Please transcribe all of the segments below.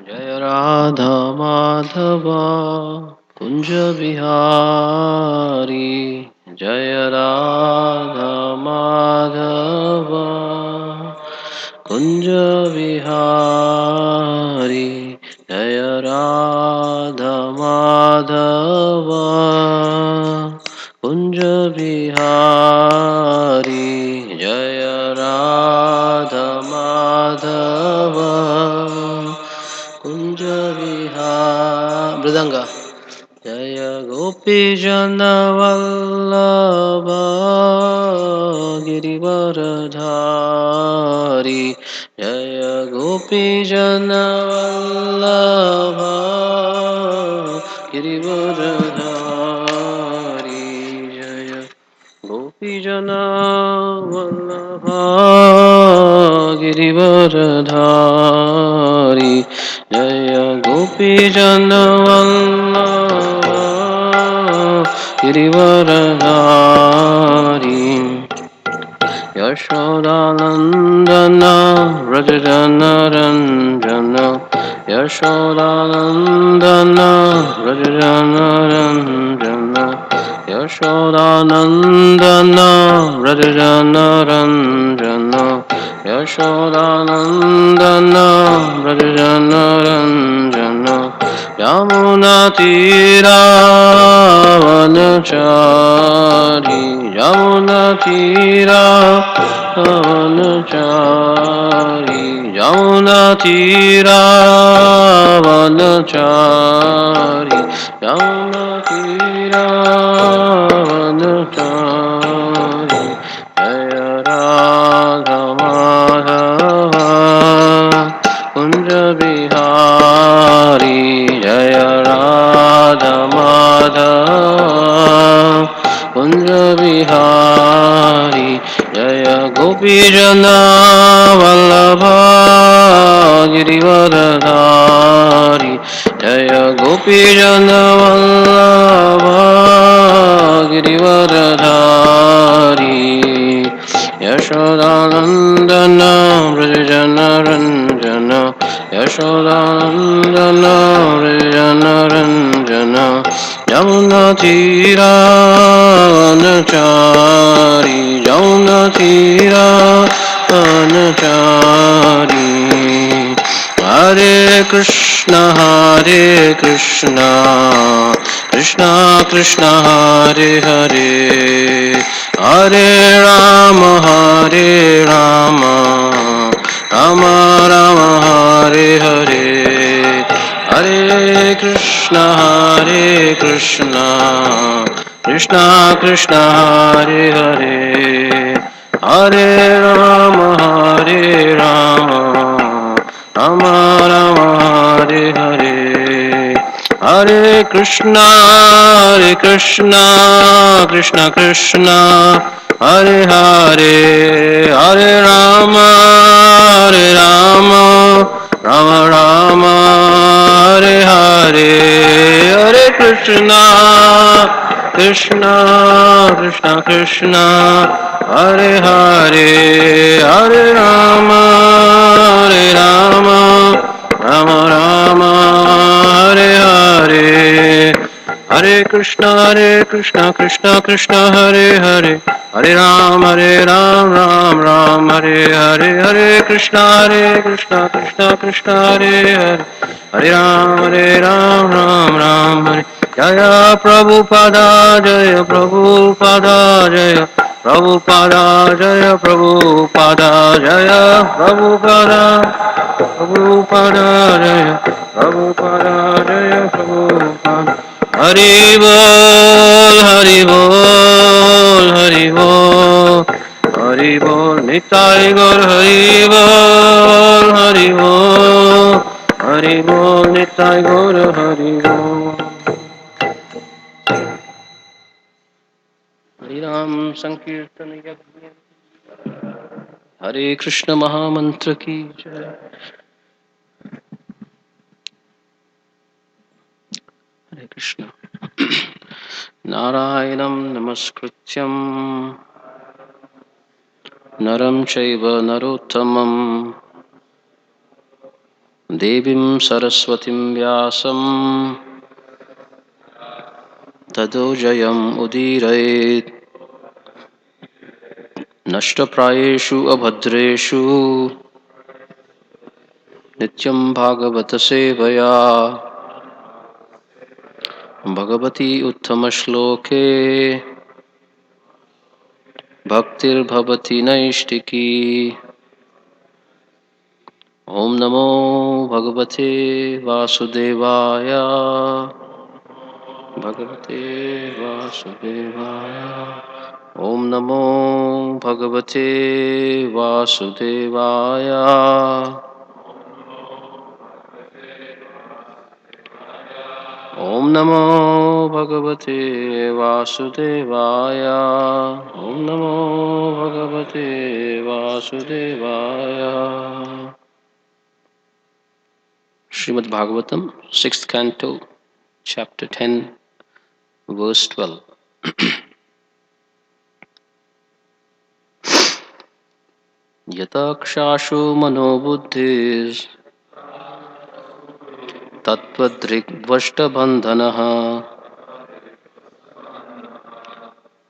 जय राधा माधव कुंज बिहारी जय राधा माधव कुंज बिहारी जय राधा माधव कुंज बिहारी जय राधा माधव कुंज विहार मृदंग जय गोपी जन वल्लभ गिरिवरधारी जय गोपी जन वल्लभ गिरिवरधारी जय गोपी जन वल्लभ गिरिवरधारी जय गोपी जन वल्लभ गिरिवरधारी यशोदानंदन व्रज जन रंजन यशोदानंदन व्रज जन रंजन यशोदानंदन व्रज जन रंजन यशोदानंदन व्रज जन रंजन यमुना तीरावनचारी यमुना तीरावनचारी यमुना तीरावनचारी यमुना तीरावनचारी जय राधा माधव कुंज बिहारी जय राधा माधव कुंज बिहारी जय गोपी जन वल्लभ गिरिवरधारी जय गोपी जन वल्लभ गिरिवरधारी यशोदानंदन व्रज जन रंजन यशोदानंदन व्रज जन रंजन यमुना तीरावनचारी यमुना तीरावनचारी हरे कृष्ण कृष्ण कृष्ण हरे हरे हरे राम राम राम हरे हरे हरे कृष्ण कृष्ण कृष्ण हरे हरे हरे राम राम राम हरे हरे हरे कृष्ण कृष्ण कृष्ण हरे हरे हरे राम राम राम हरे हरे हरे कृष्ण कृष्ण हरे हरे हरे राम राम राम हरे हरे हरे कृष्ण कृष्ण कृष्ण हरे हरे हरे राम राम राम हरे हरे हरे कृष्ण कृष्ण कृष्ण हरे हरे हरे राम राम राम हरे जय प्रभुपादा जय प्रभुपादा जय प्रभुपादा जय प्रभुपादा जय प्रभुपादा प्रभुपादा जय प्रभुपादा जय प्रभुपादा हरि बोल हरि बोल हरि बोल हरि बोल निताई गौर हरि बोल निताई गौर हरि बोल हरि नाम संकीर्तन यज्ञ हरे कृष्ण महामंत्र की जय हरे कृष्ण नारायणं नमस्कृत्यं नरं चैव नरोत्तमं देवीं सरस्वतीं व्यासं ततो जयम् उदीरयेत्। नष्टप्रायेषु अभद्रेषु नित्यं भागवत सेवया भगवती उत्तमश्लोके भक्तिर्भवति नैष्टिकी। ओम नमो भगवते वासुदेवाय। भगवते वासुदेवाय। ओम नमो भगवते वासुदेवाय। ओम नमो भगवते वासुदेवाय। ओम नमो भगवते वासुदेवाय। Srimad Bhagavatam, 6th Canto, Chapter 10, Verse 12. Yatakshashu manobuddhis tattvadrigvashtabandhanaha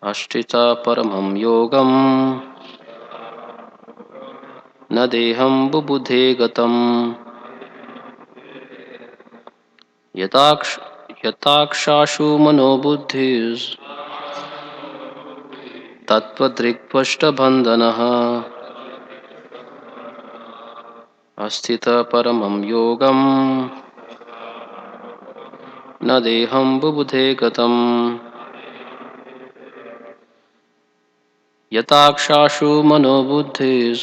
ashtita paramam yogam na deham bubudhe gatam. Yatakshashu manobuddhis tattvadrigvashtabandhanaha asthita paramam yogam na deham bubudhe gatam. Yatakshashu manobuddhis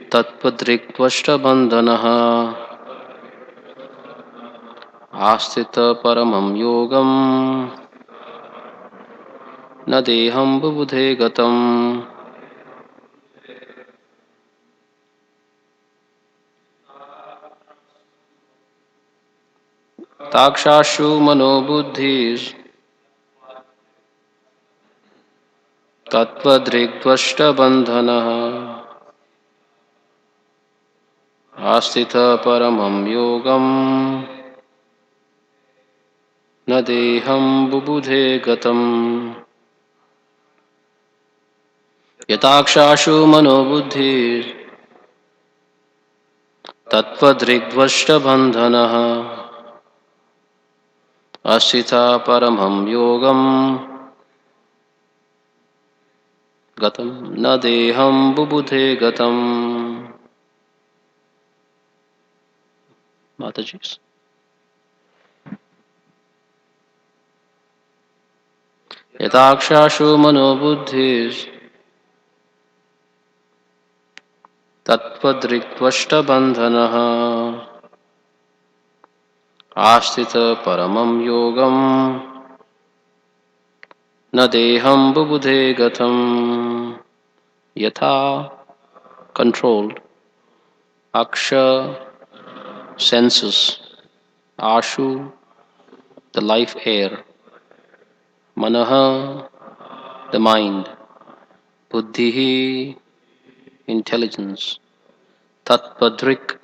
tattvadrigvashtabandhanaha आस्थित परमं योगम न देहं बुबुधे गतम्. ताक्षाशु मनोबुद्धि तत्त्वदृग्द्वष्टबन्धनः आस्थित परमं योगम न देहं बुबुधे गतम्. यताक्षाशु मनोबुद्धि तत्त्वदृग्द्वष्टबन्धनः आस्थित परमं योगम गतम् न देहं बुबुधे गतम्. माताजी. यताक्षाशु मनोबुद्धिः तत्त्वदृग्द्वष्टबन्धनः आस्थित परमं योगम न देहं बुबुधे गतम्. यथा controlled, aksha senses, ashu the life air, manaha the mind, buddhihi intelligence, tattvadrik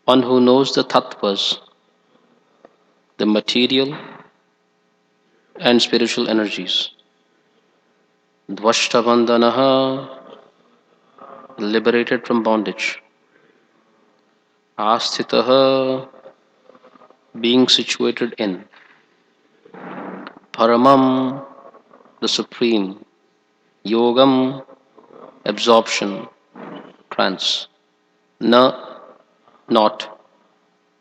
one who knows the tattvas, the material and spiritual energies, dvashtabandhanaha liberated from bondage, asthitaha being situated in, paramam the supreme, yogam absorption, trance, na not,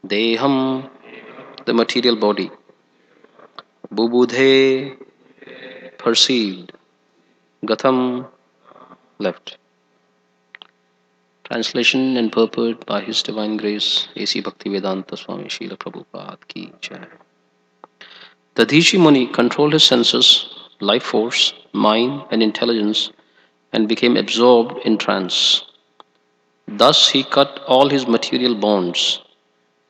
deham the material body, bubudhe perceived, gatam left. Translation and purport by His Divine Grace A.C. Bhaktivedanta Swami Srila Prabhupada Ki Jai. The Dhishi Muni controlled his senses, life force, mind and intelligence and became absorbed in trance. Thus he cut all his material bonds.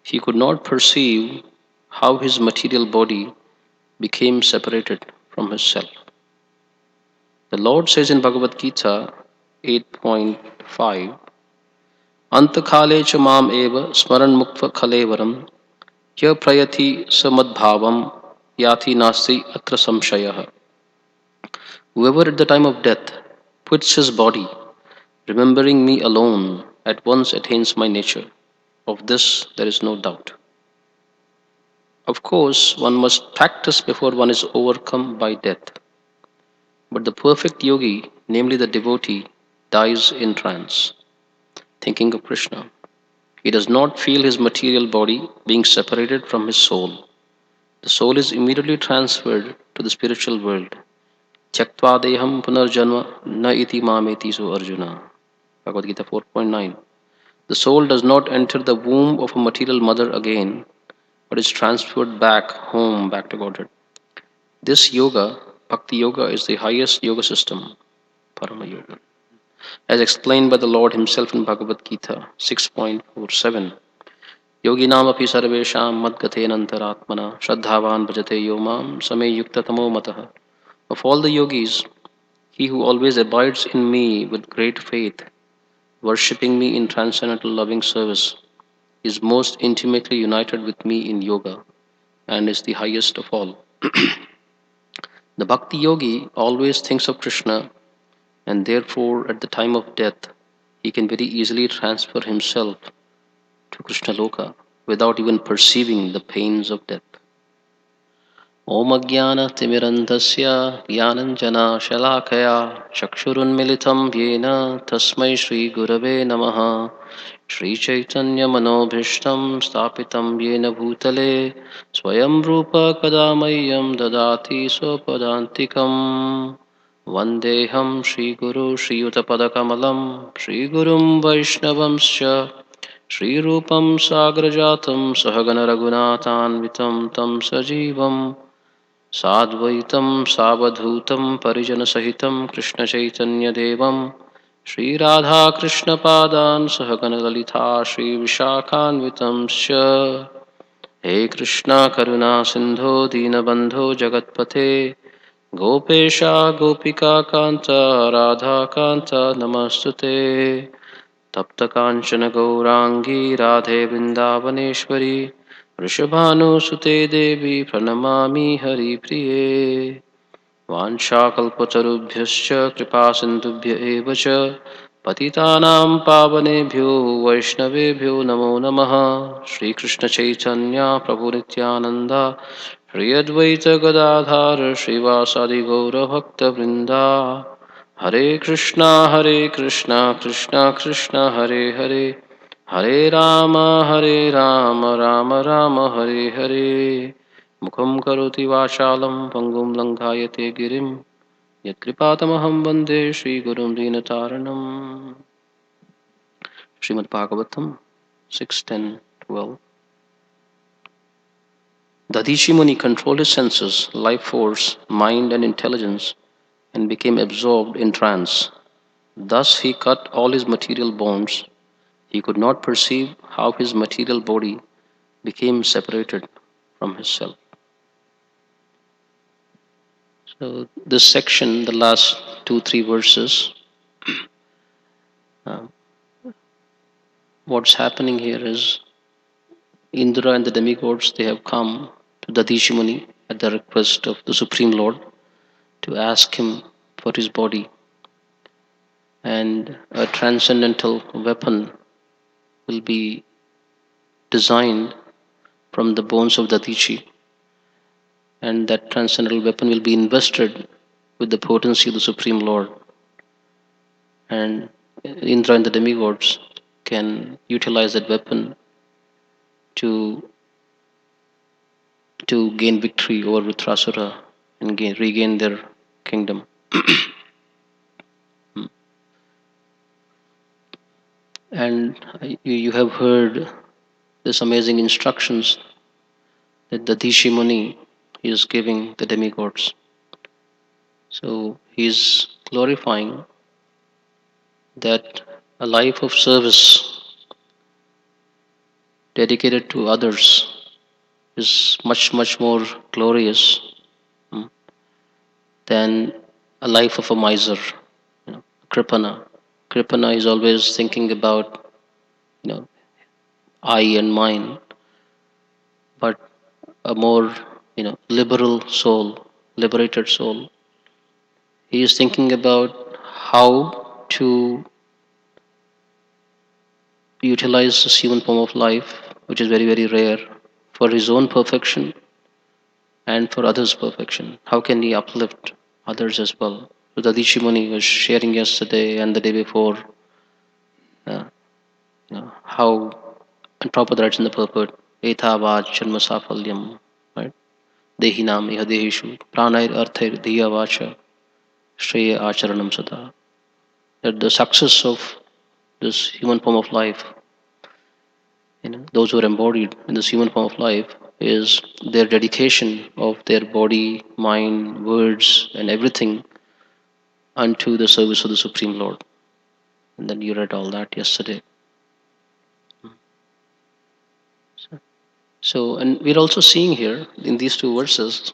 He could not perceive how his material body became separated from his self. The Lord says in Bhagavad Gita 8.5, अंतकाले च माम एव स्मरण मुक्त खलेवरम य प्रयति समद्भावम याति नास्ति atra samshayah. Whoever at the time of death quits his body, remembering me alone, at once attains my nature. Of this there is no doubt. Of course, one must practice before one is overcome by death. But the perfect yogi, namely the devotee, dies in trance, thinking of Krishna. He does not feel his material body being separated from his soul. The soul is immediately transferred to the spiritual world. Tyaktva deham punarjanma na iti mameti so Arjuna. Bhagavad Gita 4.9. The soul does not enter the womb of a material mother again, but is transferred back home, back to Godhead. This yoga, Bhakti Yoga, is the highest yoga system, Parama Yoga, as explained by the Lord Himself in Bhagavad Gita 6.47. Yoginam api sarvesham madgatenantaratmana shraddhavan bhajate yomam same yukta tamo matah. Of all the yogis, he who always abides in me with great faith, worshipping me in transcendental loving service, is most intimately united with me in yoga and is the highest of all. The Bhakti yogi always thinks of Krishna, and therefore at the time of death he can very easily transfer himself to Krishna Loka without even perceiving the pains of death. Om Ajnana Timirandasya Jnananjana Shalakaya Chakshurunmilitam Yena Tasmai Shri Gurave Namaha Shri Chaitanya Manobhishtam Stapitam Yena Bhutale Swayam Rupa Kadamayam Dadati Sopadantikam Vandeham Shri Guru Shri Utapadakamalaam Shri Gurum Vaishnavamscha Shri Rupam Sagrajatam Sahagana Raghunathanvitam Tam Sajivam Sadvaitam Savadhutam Parijanasahitam Krishna Chaitanya Devam Shri Radha Krishna Padan Sahagana Lalita Shri Vishakhanvitam Sya He Krishna Karuna Sindho Dinabandho Jagatpate Gopesha Gopika Kanta Radha Kanta Namastute Tapta Kanchana Gaurangi Radhe Vrindavaneshwari Vrishabhanusute Devi Pranamami Hari Priye Vanchakalpatarubhyascha Kripa Sindhubhya eva cha Patitanam Pavanebhyo Vaishnavebhyo Namo Namaha Shri Krishna Chaitanya Prabhu Nityananda Shri Advaita Gadadhar Srivasadi Gaura Bhakta Vrinda Hare Krishna Krishna Krishna Hare Hare Hare Rama Rama Rama Hare Hare Mukham karoti vachalam pangum langhayate girim yatkripatamaham vande Shri Gurum Dinataranam. Srimad Bhagavatam 6.10.12. Dadichi Muni controlled his senses, life force, mind and intelligence and became absorbed in trance. Thus he cut all his material bonds. He could not perceive how his material body became separated from his self. So this section, the last 2-3 verses, what's happening here is Indra and the demigods, they have come to Dadichi Muni at the request of the Supreme Lord to ask him for his body, and a transcendental weapon will be designed from the bones of Dadichi, and that transcendental weapon will be invested with the potency of the Supreme Lord, and Indra and the demigods can utilize that weapon to gain victory over Vritrasura and regain their kingdom. And you have heard this amazing instructions that the Dishi Muni is giving the demigods. So he is glorifying that a life of service dedicated to others is much more glorious than a life of a miser, Kripana. Kripana is always thinking about you know, I and mine, but a more, liberal soul, liberated soul. He is thinking about how to utilize this human form of life, which is very, very rare, for his own perfection and for others' perfection. How can he uplift others as well? So Dadichi Muni was sharing yesterday and the day before, uh, how, and Prabhupada writes in the purport, Etavad Janma Safalyam, right? Dehinam iha dehishu, pranair arthair dhiya vacha, shreya acharanam sada. That the success of this human form of life, those who are embodied in this human form of life, is their dedication of their body, mind, words, and everything unto the service of the Supreme Lord. And then you read all that yesterday. So, and we're also seeing here in these two verses,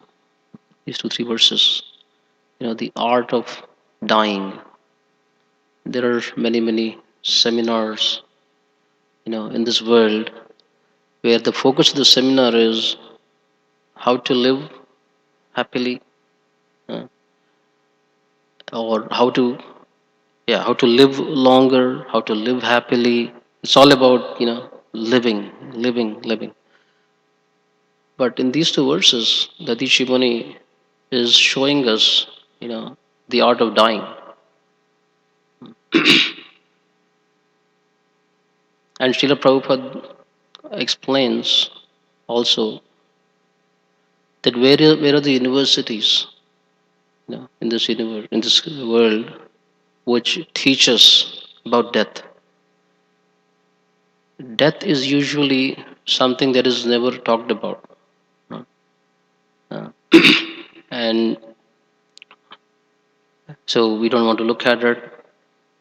these two, three verses, the art of dying. There are many, many seminars, in this world where the focus of the seminar is how to live happily, uh, or how to live longer, how to live happily. It's all about, living, living, living. But in these two verses, the Dishimuni is showing us, the art of dying. And Srila Prabhupada explains also that where are the universities, in this universe, in this world, which teach us about death. Death is usually something that is never talked about. Uh, and so we don't want to look at it.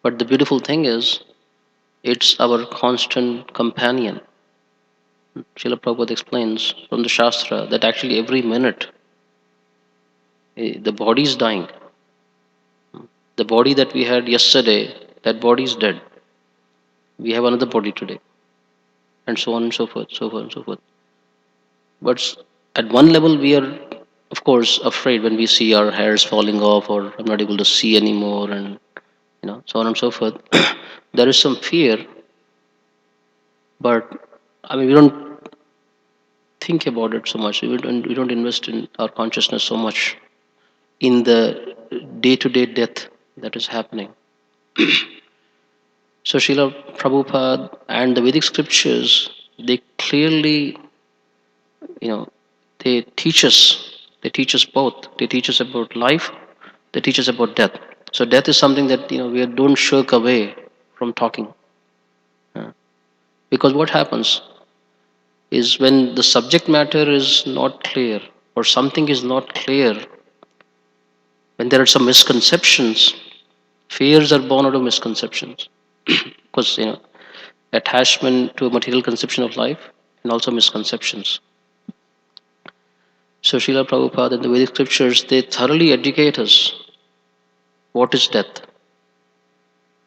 But the beautiful thing is, it's our constant companion. Srila Prabhupada explains from the Shastra that actually every minute the body is dying. The body that we had yesterday, that body is dead. We have another body today, and so on and so forth, so on and so forth. But at one level, we are, of course, afraid when we see our hairs falling off, or I'm not able to see anymore, and so on and so forth. There is some fear, but I mean, we don't think about it so much. We don't invest in our consciousness so much in the day-to-day death that is happening. So Srila Prabhupada and the Vedic scriptures, they clearly, you know, they teach us. They teach us both. They teach us about life. They teach us about death. So death is something that we don't shirk away from talking, because what happens is when the subject matter is not clear or something is not clear, when there are some misconceptions, fears are born out of misconceptions. Because attachment to a material conception of life and also misconceptions. So Srila Prabhupada and the Vedic scriptures, they thoroughly educate us what is death.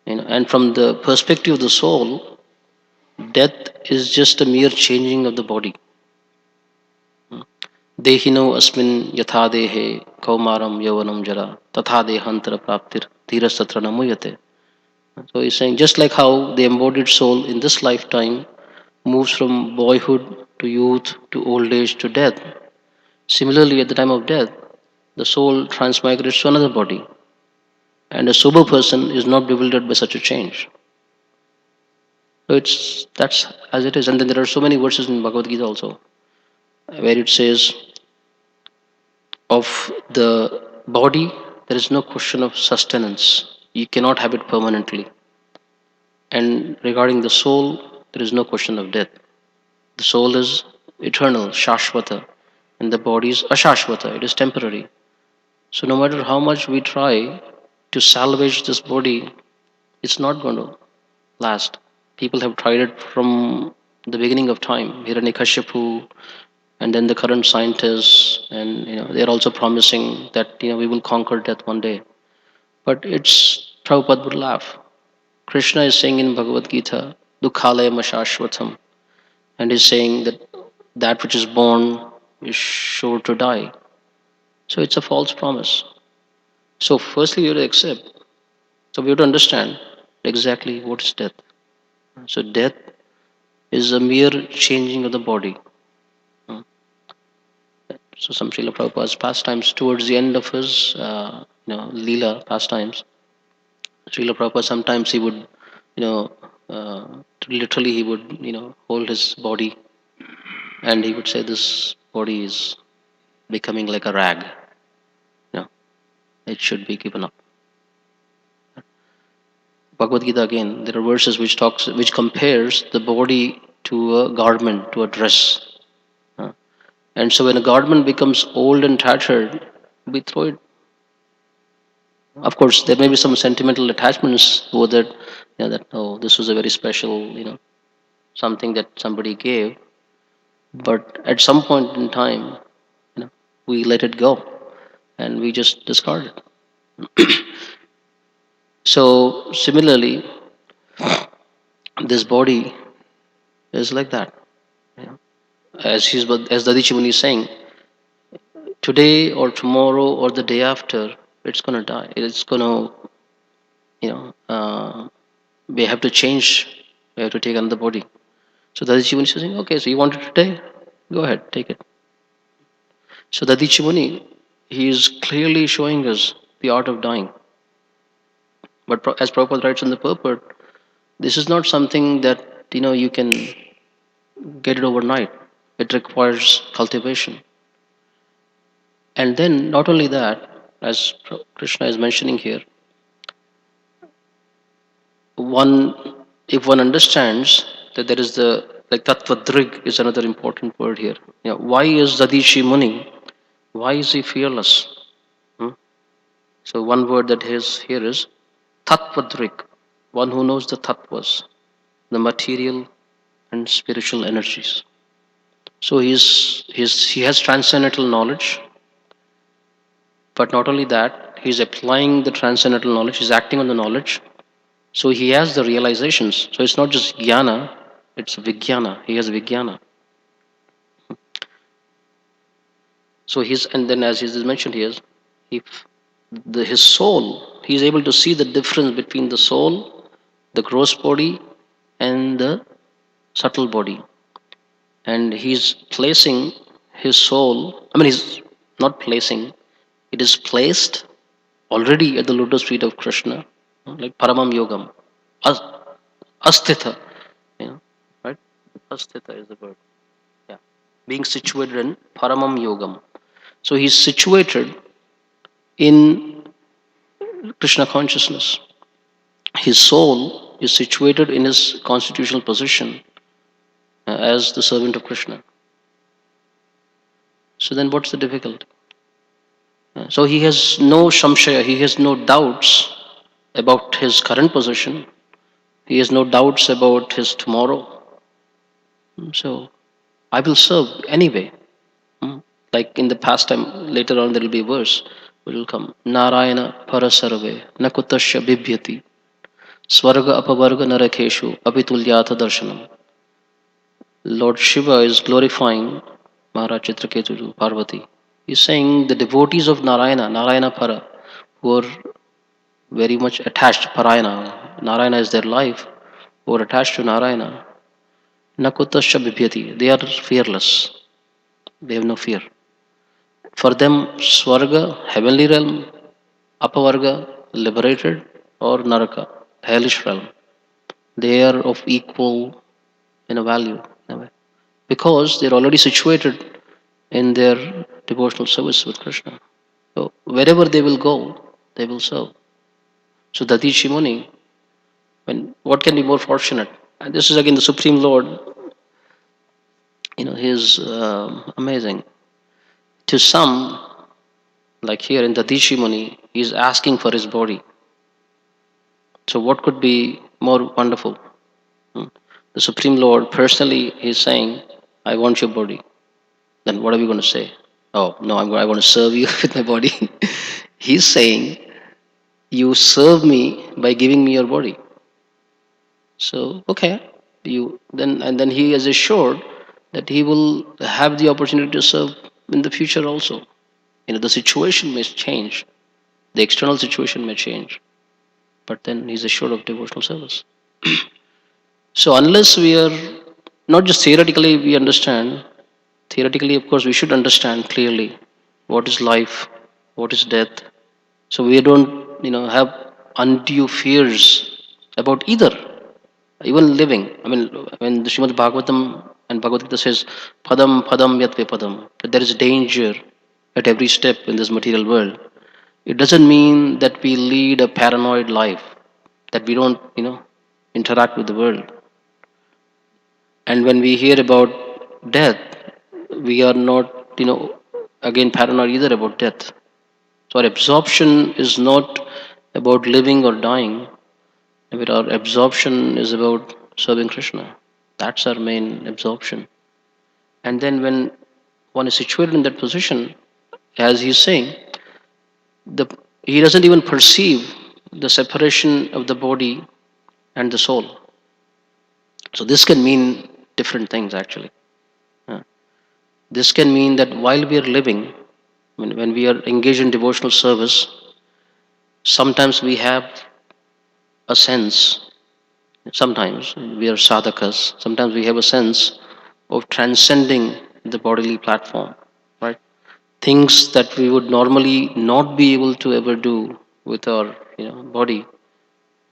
And from the perspective of the soul, death is just a mere changing of the body. Dehino asmin yatha dehe kaumaram yavanam jara tatha dehantara praptir dhirastatra namuyate. So he's saying just like how the embodied soul in this lifetime moves from boyhood to youth to old age to death, similarly at the time of death, the soul transmigrates to another body. And a sober person is not bewildered by such a change. So that's as it is. And then there are so many verses in Bhagavad Gita also, where it says of the body, there is no question of sustenance. You cannot have it permanently. And regarding the soul, there is no question of death. The soul is eternal, Shashvata, and the body is Ashashvata, it is temporary. So no matter how much we try to salvage this body, it's not going to last. People have tried it from the beginning of time. Hiranyakashipu, and then the current scientists, and they're also promising that we will conquer death one day. But it's Prabhupada would laugh. Krishna is saying in Bhagavad Gita Dukhalaya Mashashvatam. And he's saying that which is born is sure to die. So it's a false promise. So firstly you have to accept. So we have to understand exactly what is death. So death is a mere changing of the body. So some Srila Prabhupada's pastimes towards the end of his Leela pastimes, Srila Prabhupada sometimes he would, you know, literally he would, hold his body and he would say this body is becoming like a rag. You know, it should be given up. Bhagavad Gita again, there are verses which compares the body to a garment, to a dress. And so when a garment becomes old and tattered, we throw it. Of course, there may be some sentimental attachments over that, that oh, this was a very special, something that somebody gave. But at some point in time, we let it go and we just discard it. So similarly, this body is like that. You know. As Dadichi Muni is saying, today or tomorrow or the day after, it's gonna die. It's gonna, we have to change. We have to take another body. So Dadichi Muni is saying, okay, so you want it today? Go ahead, take it. So Dadichi Muni, he is clearly showing us the art of dying. But as Prabhupada writes in the purport, this is not something that you can get it overnight. It requires cultivation. And then not only that, as Krishna is mentioning here, if one understands that there is the like Tattvadrig is another important word here. Why is Dadichi Muni? Why is he fearless? Hmm? So one word that is here is Tattvadrig, one who knows the tattvas, the material and spiritual energies. So he has transcendental knowledge, but not only that, he's applying the transcendental knowledge, he's acting on the knowledge. So he has the realizations. So it's not just jnana, it's vijnana. He has vijnana. So and then as is mentioned here, his soul, he's able to see the difference between the soul, the gross body, and the subtle body. And he's placing his soul, he's not placing, it is placed already at the lotus feet of Krishna, like Paramam Yogam, Asthita, right? Asthita is the word. Yeah, being situated in Paramam Yogam. So he's situated in Krishna consciousness. His soul is situated in his constitutional position as the servant of Krishna. So then what's the difficulty? So he has no shamshaya, he has no doubts about his current position. He has no doubts about his tomorrow. So I will serve anyway. Like in the past time, later on there will be a verse which will come. Narayana parasarve nakutasya bibhyati swarga apavarga narakeshu apitulyatha darshanam. Lord Shiva is glorifying Maharaj Chitraketu Parvati. He's saying the devotees of Narayana, Narayana Para, who are very much attached, Parayana, Narayana is their life, who are attached to Narayana, Nakutasya Bibhyati, they are fearless. They have no fear. For them, Swarga, heavenly realm, Apavarga, liberated, or Naraka, hellish realm, they are of equal value. Because they're already situated in their devotional service with Krishna. So wherever they will go, they will serve. So Dadichi Muni, what can be more fortunate? And this is again the Supreme Lord. He is amazing. To some, like here in Dadichi Muni, he is asking for his body. So what could be more wonderful? The Supreme Lord personally is saying, I want your body. Then what are we going to say? Oh, no, I want to serve you with my body. He's saying, you serve me by giving me your body. So, okay. then he is assured that he will have the opportunity to serve in the future also. The situation may change, the external situation may change, but then he's assured of devotional service. So unless we are not just theoretically we understand, theoretically of course we should understand clearly what is life, what is death, so we don't have undue fears about either, even living. I mean, when the Srimad Bhagavatam and Bhagavad Gita says padam padam yat padam, that there is danger at every step in this material world, it doesn't mean that we lead a paranoid life, that we don't interact with the world. And when we hear about death, we are not again paranoid either about death. So our absorption is not about living or dying, but our absorption is about serving Krishna. That's our main absorption. And then when one is situated in that position, as he's saying, the he doesn't even perceive the separation of the body and the soul. So this can mean different things actually. Uh, This can mean that while we are living, when we are engaged in devotional service, sometimes we have a sense, sometimes we are sadhakas, sometimes we have a sense of transcending the bodily platform, right? Things that we would normally not be able to ever do with our body,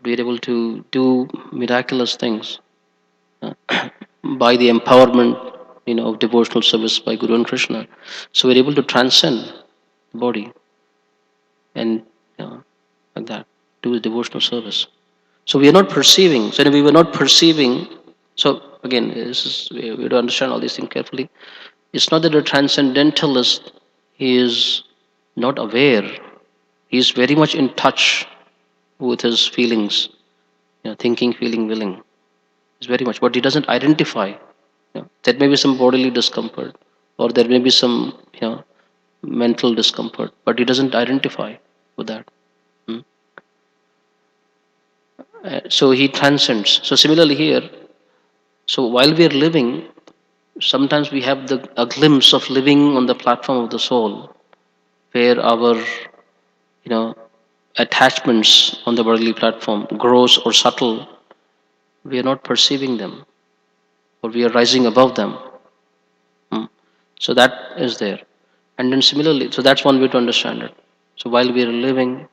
we are able to do miraculous things uh, by the empowerment of devotional service by Guru and Krishna. So we're able to transcend the body and like that, do devotional service. So we are not perceiving. So we were not perceiving. So again, we have to understand all these things carefully. It's not that a transcendentalist he is not aware. He is very much in touch with his feelings, thinking, feeling, willing. Is very much, but he doesn't identify. There may be some bodily discomfort, or there may be some mental discomfort, but he doesn't identify with that. Hmm. So he transcends. So similarly here, so while we are living, sometimes we have a glimpse of living on the platform of the soul, where our attachments on the bodily platform, gross or subtle, we are not perceiving them, or we are rising above them. Hmm. So that is there. And then similarly, so that's one way to understand it. So while we are living,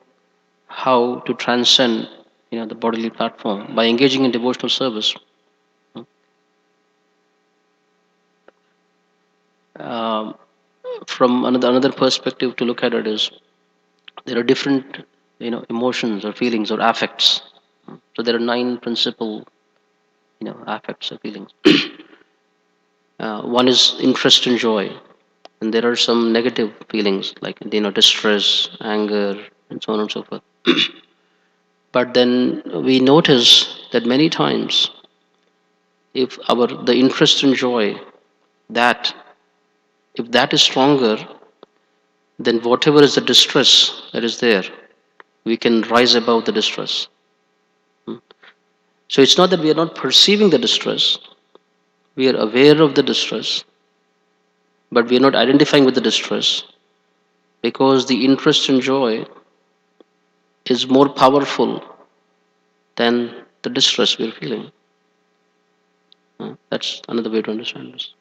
how to transcend the bodily platform by engaging in devotional service. Um, from another perspective to look at it is, there are different emotions or feelings or affects. So there are 9 principal affects or feelings. One is interest and joy, and there are some negative feelings like distress, anger, and so on and so forth. But then we notice that many times, if the interest and joy, that if that is stronger, then whatever is the distress that is there, we can rise above the distress. Hmm. So it's not that we are not perceiving the distress, we are aware of the distress, but we are not identifying with the distress, because the interest and joy is more powerful than the distress we are feeling. That's another way to understand this.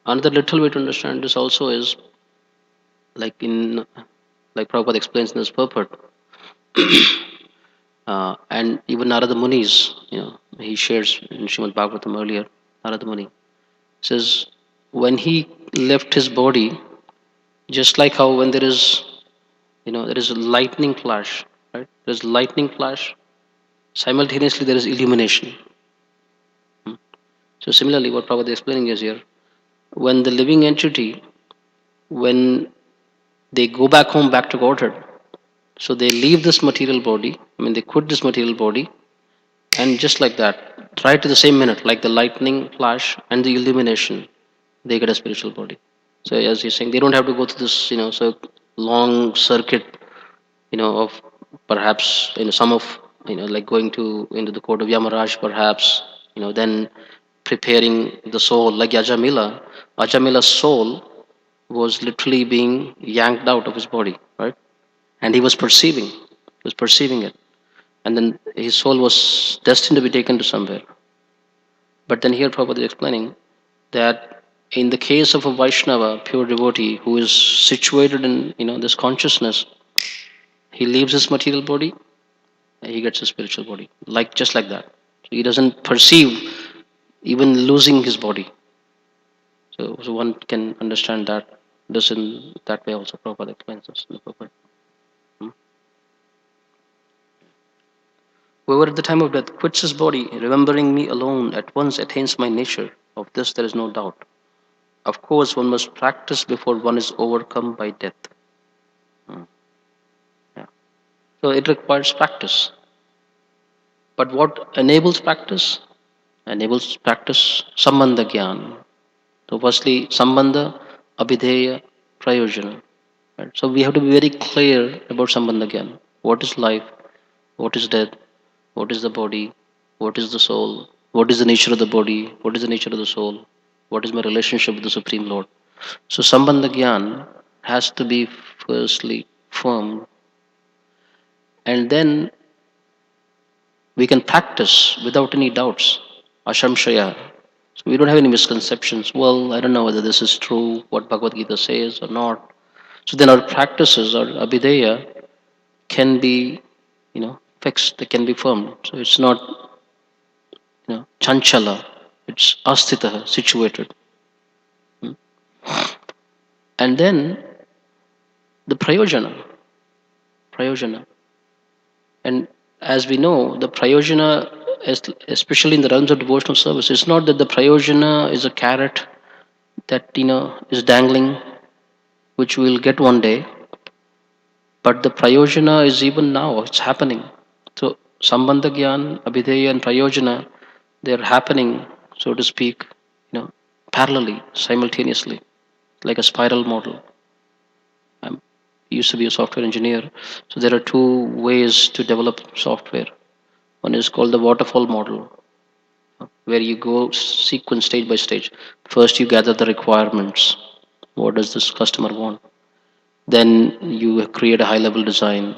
Another little way to understand this also is, like in like Prabhupada explains in his purport, and even Narada Muni's, he shares in Srimad Bhagavatam earlier. Narada Muni says, when he left his body, just like how when there is a lightning flash, right? There is lightning flash. Simultaneously, there is illumination. Hmm. So similarly, what Prabhupada is explaining is here, when the living entity, when they go back home, back to Godhead, so they leave this material body. I mean, they quit this material body, and just like that, right to the same minute, like the lightning flash and the illumination, they get a spiritual body. So as he's saying, they don't have to go through this, so long circuit, of perhaps some of like going to into the court of Yamaraj, perhaps, then preparing the soul, like Ajamila's soul was literally being yanked out of his body, right? And he was perceiving it. And then his soul was destined to be taken to somewhere. But then here Prabhupada is explaining that in the case of a Vaishnava, pure devotee, who is situated in this consciousness, he leaves his material body, he gets a spiritual body, like just like that. So he doesn't perceive even losing his body. So one can understand that this in that way also. Prabhupada explains this in the Prabhupada. Hmm. Whoever at the time of death quits his body, remembering me alone, at once attains my nature. Of this there is no doubt. Of course, one must practice before one is overcome by death. Hmm. Yeah. So it requires practice. But what enables practice? Enables practice Sambandha Gyan. So firstly, Sambandha, Abhideya, Prayojana. Right? So we have to be very clear about Sambandha Gyan. What is life? What is death? What is the body? What is the soul? What is the nature of the body? What is the nature of the soul? What is my relationship with the Supreme Lord? So Sambandha Gyan has to be firstly firm, and then we can practice without any doubts. Ashamshaya. So we don't have any misconceptions. Well, I don't know whether this is true, what Bhagavad Gita says or not. So then our practices, our abhideya, can be, fixed. They can be firm. So it's not, chanchala. It's astita, situated. Hmm. And then the prayojana. And as we know, the prayojana, especially in the realms of devotional service, it's not that the prayojana is a carrot that is dangling, which we will get one day, but the prayojana is even now. It's happening. So sambandha gyan, abhideya, and prayojana, they are happening, so to speak, parallelly, simultaneously, like a spiral model. I used to be a software engineer, so there are two ways to develop software. One is called the waterfall model, where you go sequence stage by stage. First, you gather the requirements. What does this customer want? Then you create a high level design.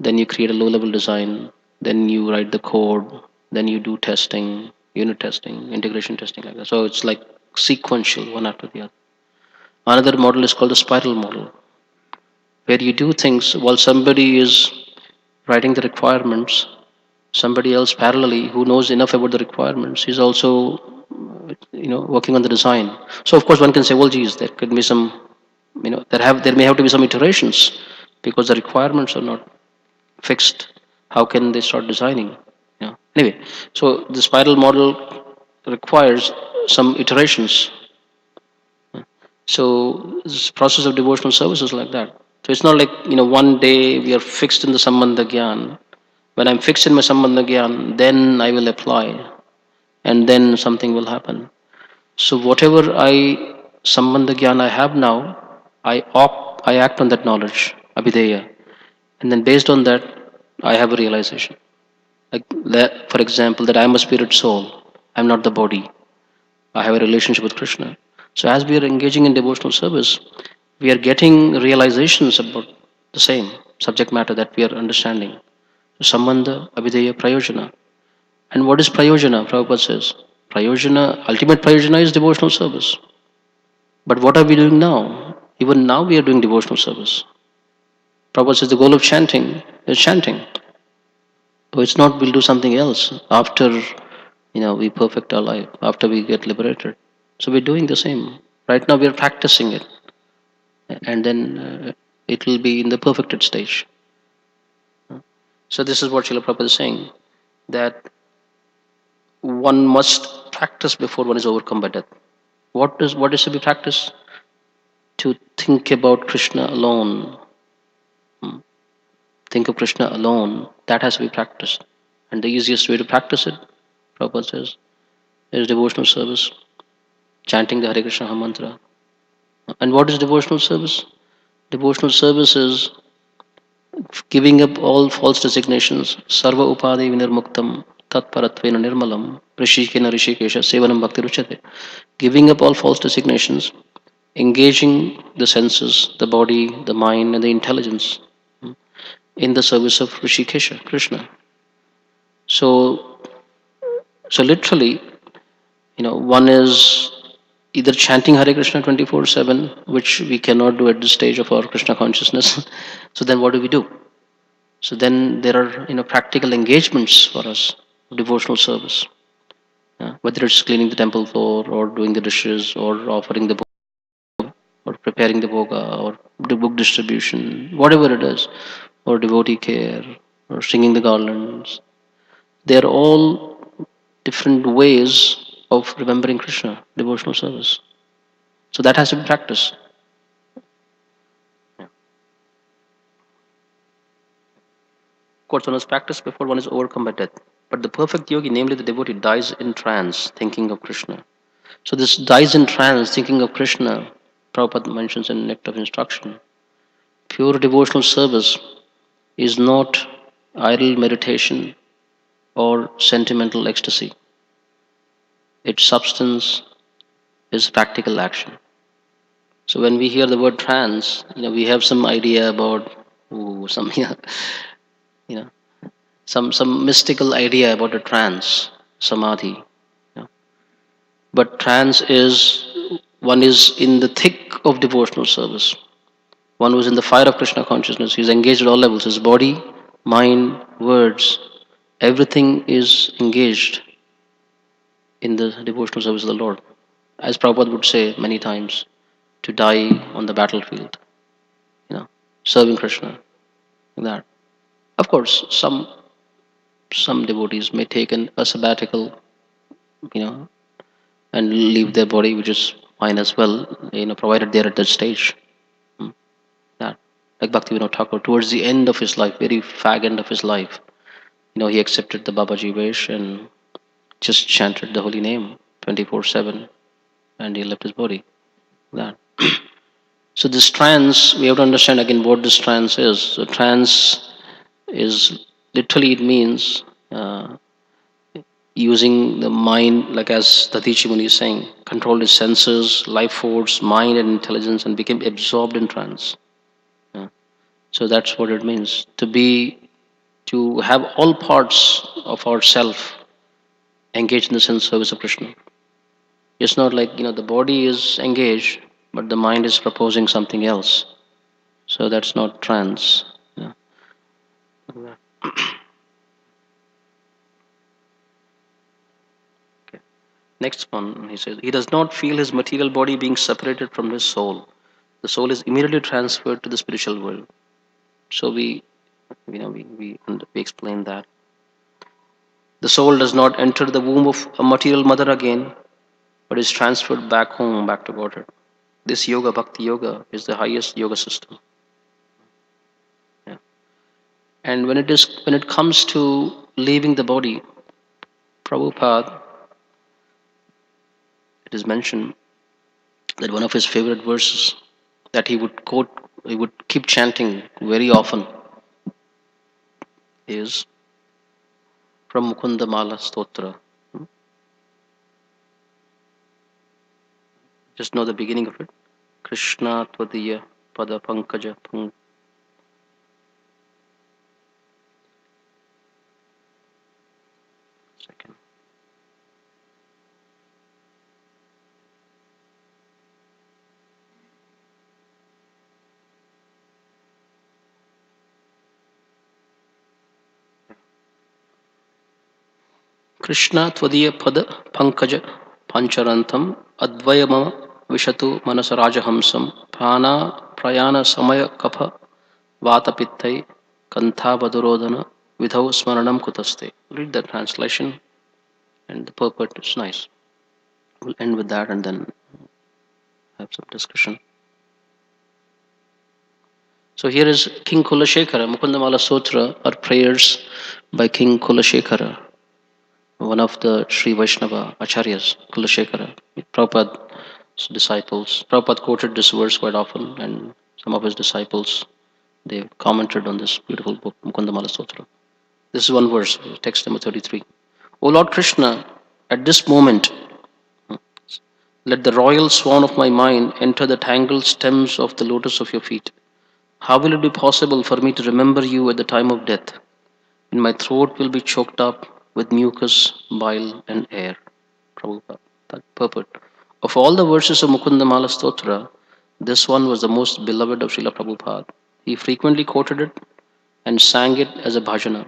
Then you create a low level design. Then you write the code. Then you do testing, unit testing, integration testing, like that. So it's like sequential, one after the other. Another model is called the spiral model, where you do things while somebody is writing the requirements. Somebody else parallelly who knows enough about the requirements is also working on the design. So of course one can say, well, geez, there could be some, there may have to be some iterations because the requirements are not fixed. How can they start designing? Anyway, so the spiral model requires some iterations. So this process of devotional service is like that. So it's not like one day we are fixed in the sambandha gyan. When I'm fixed in my sambandha gyan, then I will apply, and then something will happen. So whatever sambandha gyan I have now, I act on that knowledge, abhideya, and then based on that, I have a realization. Like that, for example, that I'm a spirit soul. I'm not the body. I have a relationship with Krishna. So as we are engaging in devotional service, we are getting realizations about the same subject matter that we are understanding. Sambandha, Abhideya, Prayojana. And what is Prayojana? Prabhupada says, Prayojana, ultimate Prayojana is devotional service. But what are we doing now? Even now we are doing devotional service. Prabhupada says the goal of chanting is chanting. So it's not we'll do something else after we perfect our life, after we get liberated. So we're doing the same. Right now we are practicing it. And then it will be in the perfected stage. So this is what Srila Prabhupada is saying, that one must practice before one is overcome by death. What is to be practiced? To think about Krishna alone. Think of Krishna alone. That has to be practiced. And the easiest way to practice it, Prabhupada says, is devotional service, chanting the Hare Krishna mantra. And what is devotional service? Devotional service is giving up all false designations, sarva upadi vinirmuktam, tatparatvena nirmalam rishikena rishikesha sevanam bhakti ruchate. Giving up all false designations, engaging the senses, the body, the mind, and the intelligence in the service of Rishikesha, Krishna. So, so literally, one is either chanting Hare Krishna 24/7, which we cannot do at this stage of our Krishna consciousness. So then, what do we do? So then there are practical engagements for us, devotional service, whether it's cleaning the temple floor or doing the dishes or offering the or preparing the bhoga or the book distribution, whatever it is, or devotee care or singing the garlands. They are all different ways of remembering Krishna, devotional service. So that has to be practiced. Yeah. Of course, one is practiced before one is overcome by death. But the perfect yogi, namely the devotee, dies in trance thinking of Krishna. So this dies in trance thinking of Krishna, Prabhupada mentions in Nectar of Instruction. Pure devotional service is not idle meditation or sentimental ecstasy. Its substance is practical action. So when we hear the word trance, we have some idea about some you know some mystical idea about a trance, samadhi. you know. But trance is one is in the thick of devotional service. One who is in the fire of Krishna consciousness. He is engaged at all levels. His body, mind, words, everything is engaged in the devotional service of the Lord. As Prabhupada would say many times, to die on the battlefield, serving Krishna, like that. Of course, some devotees may take a sabbatical, you know, and leave their body, which is fine as well, provided they're at that stage. Hmm, That, like Bhaktivinoda Thakur, towards the end of his life, very fag end of his life, he accepted the Babaji Vesh and just chanted the holy name 24/7, and he left his body. That. So this trance, we have to understand again what this trance is. So trance is literally it means using the mind, like as Datichi Muni is saying, controlled his senses, life force, mind, and intelligence, and became absorbed in trance. Yeah. So that's what it means to have all parts of our self engaged in the sense service of Krishna. It's not like the body is engaged, but the mind is proposing something else. So that's not trance. Yeah. Next one, he says, he does not feel his material body being separated from his soul. The soul is immediately transferred to the spiritual world. So we explain that the soul does not enter the womb of a material mother again, but is transferred back home, back to Godhead. This yoga, bhakti yoga, is the highest yoga system. Yeah. And when it comes to leaving the body, Prabhupada, it is mentioned that one of his favorite verses that he would quote, he would keep chanting very often is from Mukundamala Stotra. Just know the beginning of it. Krishna Tvadiya Pada Pankaja Pang. Second. Krishna Tvadiya Pada Pankaja Pancharantam Advayama Vishatu Manasarajahamsam Prana Prayana Samaya Kapha Vatapittai Kantha Badurodhana Vidhau Smaranam Kutaste. Read the translation and the purport is nice. We'll end with that and then have some discussion. So here is King Kulashekara, Mukundamala Sutra are prayers by King Kulashekara, one of the Sri Vaishnava Acharyas, Kulashekara, Prabhupada's disciples. Prabhupada quoted this verse quite often, and some of his disciples they commented on this beautiful book, Mukundamala Sutra. This is one verse, text number 33. O Lord Krishna, at this moment, let the royal swan of my mind enter the tangled stems of the lotus of your feet. How will it be possible for me to remember you at the time of death, when my throat will be choked up with mucus, bile, and air? Prabhupada. That purport. Of all the verses of Mukundamala Stotra, this one was the most beloved of Srila Prabhupada. He frequently quoted it and sang it as a bhajana.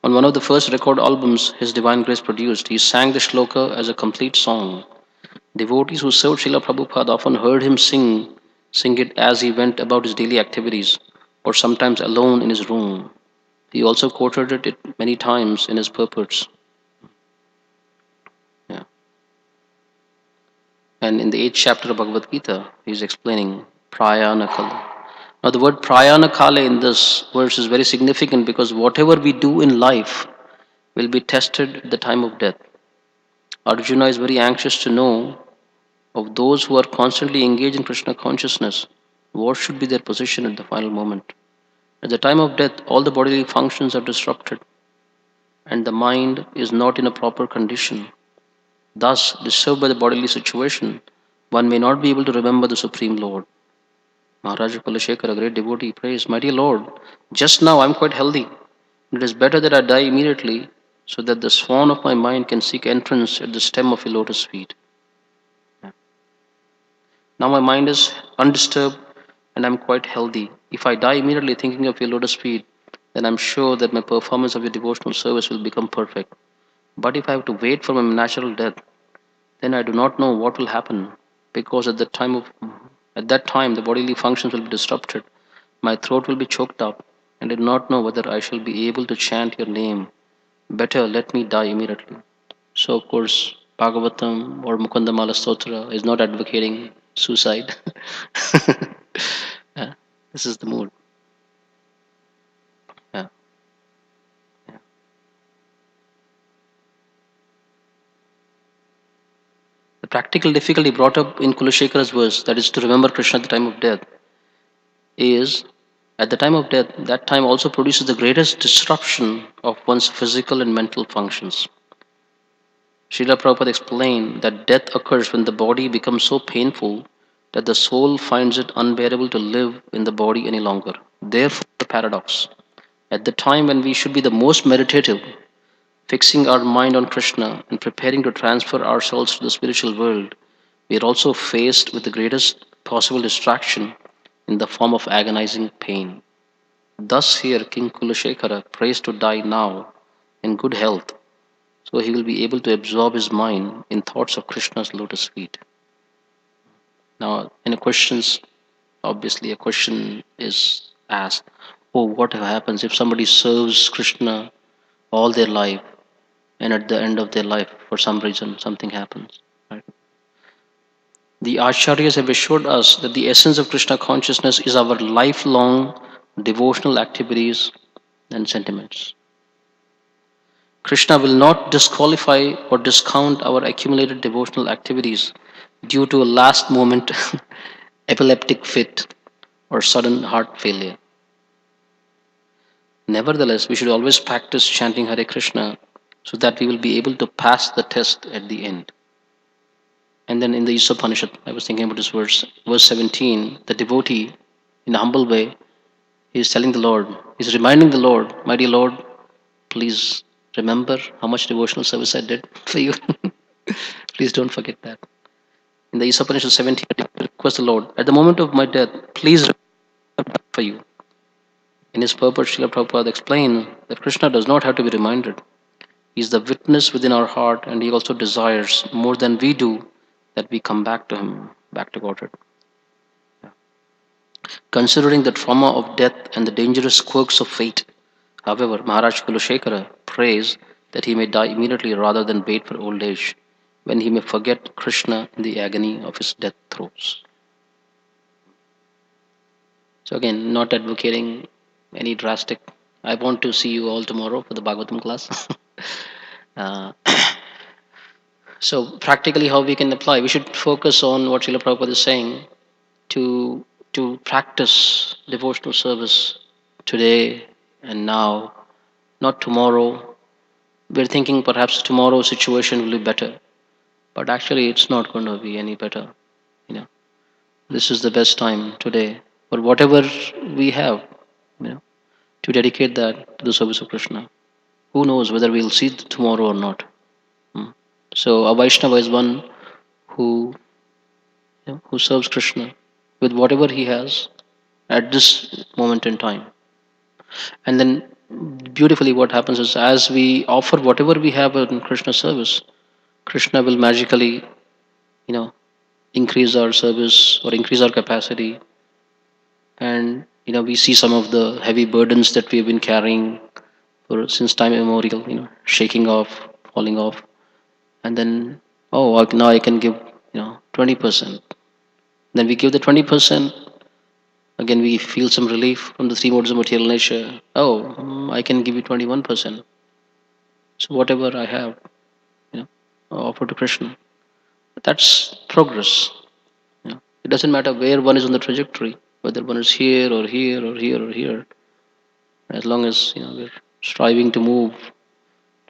On one of the first record albums His Divine Grace produced, he sang the shloka as a complete song. Devotees who served Srila Prabhupada often heard him sing it as he went about his daily activities, or sometimes alone in his room. He also quoted it many times in his purports. Yeah. And in the 8th chapter of Bhagavad Gita, he is explaining prayana kala. Now, the word prayana kala in this verse is very significant because whatever we do in life will be tested at the time of death. Arjuna is very anxious to know of those who are constantly engaged in Krishna consciousness, what should be their position at the final moment. At the time of death, all the bodily functions are disrupted and the mind is not in a proper condition. Thus, disturbed by the bodily situation, one may not be able to remember the Supreme Lord. Maharaja Kulashekar, a great devotee, prays, My dear Lord, just now I am quite healthy. It is better that I die immediately so that the swan of my mind can seek entrance at the stem of your lotus feet. Now my mind is undisturbed and I'm quite healthy. If I die immediately thinking of your lotus feet, then I'm sure that my performance of your devotional service will become perfect. But if I have to wait for my natural death, then I do not know what will happen, because at that time the bodily functions will be disrupted, my throat will be choked up, and I do not know whether I shall be able to chant your name. Better let me die immediately. So of course Bhagavatam or Mukundamala Stotra is not advocating suicide. Yeah, this is the mood. Yeah, yeah. The practical difficulty brought up in Kulashekara's verse, that is to remember Krishna at the time of death, is at the time of death, that time also produces the greatest disruption of one's physical and mental functions. Srila Prabhupada explained that death occurs when the body becomes so painful that the soul finds it unbearable to live in the body any longer. Therefore, the paradox. At the time when we should be the most meditative, fixing our mind on Krishna and preparing to transfer ourselves to the spiritual world, we are also faced with the greatest possible distraction in the form of agonizing pain. Thus, here King Kulashekara prays to die now in good health, so he will be able to absorb his mind in thoughts of Krishna's lotus feet. Now, in a questions, obviously, a question is asked: Oh, what happens if somebody serves Krishna all their life, and at the end of their life, for some reason, something happens? Right? The Acharyas have assured us that the essence of Krishna consciousness is our lifelong devotional activities and sentiments. Krishna will not disqualify or discount our accumulated devotional activities due to a last moment epileptic fit or sudden heart failure. Nevertheless, we should always practice chanting Hare Krishna so that we will be able to pass the test at the end. And then in the Upanishad, I was thinking about this verse 17, the devotee, in a humble way, he is telling the Lord, he's reminding the Lord, My dear Lord, please remember how much devotional service I did for you. Please don't forget that. In the Upanishad 17, I request the Lord, at the moment of my death, please remember for you. In his purport, Srila Prabhupada explained that Krishna does not have to be reminded. He is the witness within our heart, and he also desires more than we do that we come back to him, back to Godhead. Considering the trauma of death and the dangerous quirks of fate, however, Maharaj Kulashekara prays that he may die immediately rather than wait for old age, when he may forget Krishna in the agony of his death throes. So again, not advocating any drastic. I want to see you all tomorrow for the Bhagavatam class. uh, so practically, how we can apply? We should focus on what Srila Prabhupada is saying to practice devotional service today and now, not tomorrow. We're thinking perhaps tomorrow situation will be better, but actually it's not going to be any better. You know, this is the best time today. But whatever we have, you know, to dedicate that to the service of Krishna. Who knows whether we'll see it tomorrow or not? Hmm. So a Vaishnava is one who who serves Krishna with whatever he has at this moment in time. And then beautifully what happens is as we offer whatever we have in Krishna service, Krishna will magically, increase our service or increase our capacity. And we see some of the heavy burdens that we've been carrying for since time immemorial, shaking off, falling off. And then, oh, now I can give 20%. Then we give the 20%. Again, we feel some relief from the three modes of material nature. Oh, I can give you 21%. So whatever I have, you know, offer to Krishna. That's progress. It doesn't matter where one is on the trajectory, whether one is here or here or here or here. As long as we're striving to move to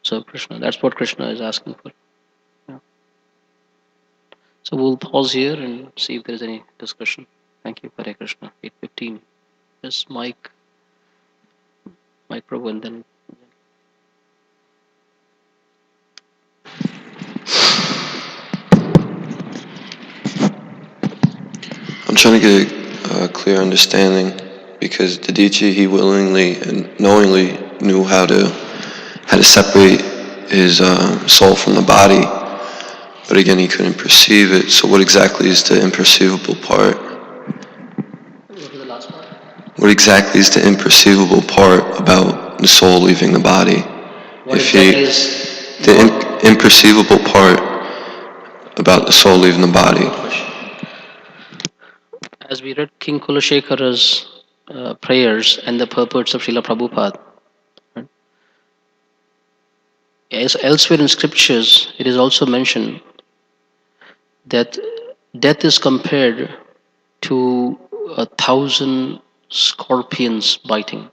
serve Krishna, that's what Krishna is asking for. Yeah. So we'll pause here and see if there is any discussion. Thank you, Hare Krishna. 8:15. Yes, Mike Prabhu, and then. I'm trying to get a clear understanding because Dadichi, he willingly and knowingly knew how to separate his soul from the body, but again he couldn't perceive it. So what exactly is the imperceivable part? What was the last part? What exactly is the imperceivable part about the soul leaving the body? What exactly is the imperceivable part about the soul leaving the body? As we read King Kulashekara's prayers and the purports of Srila Prabhupada, right? As elsewhere in scriptures, it is also mentioned that death is compared to 1,000 scorpions biting.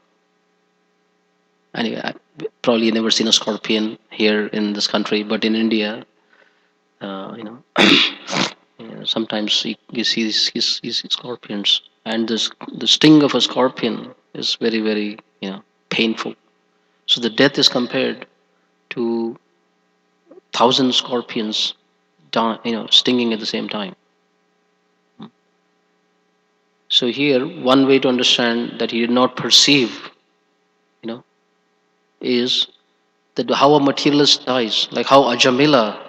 Anyway, probably never seen a scorpion here in this country, but in India, uh, you know, sometimes you see these scorpions, and the sting of a scorpion is very, very, painful. So the death is compared to 1,000 scorpions, stinging at the same time. So here, one way to understand that he did not perceive, you know, is that how a materialist dies, like how Ajamila,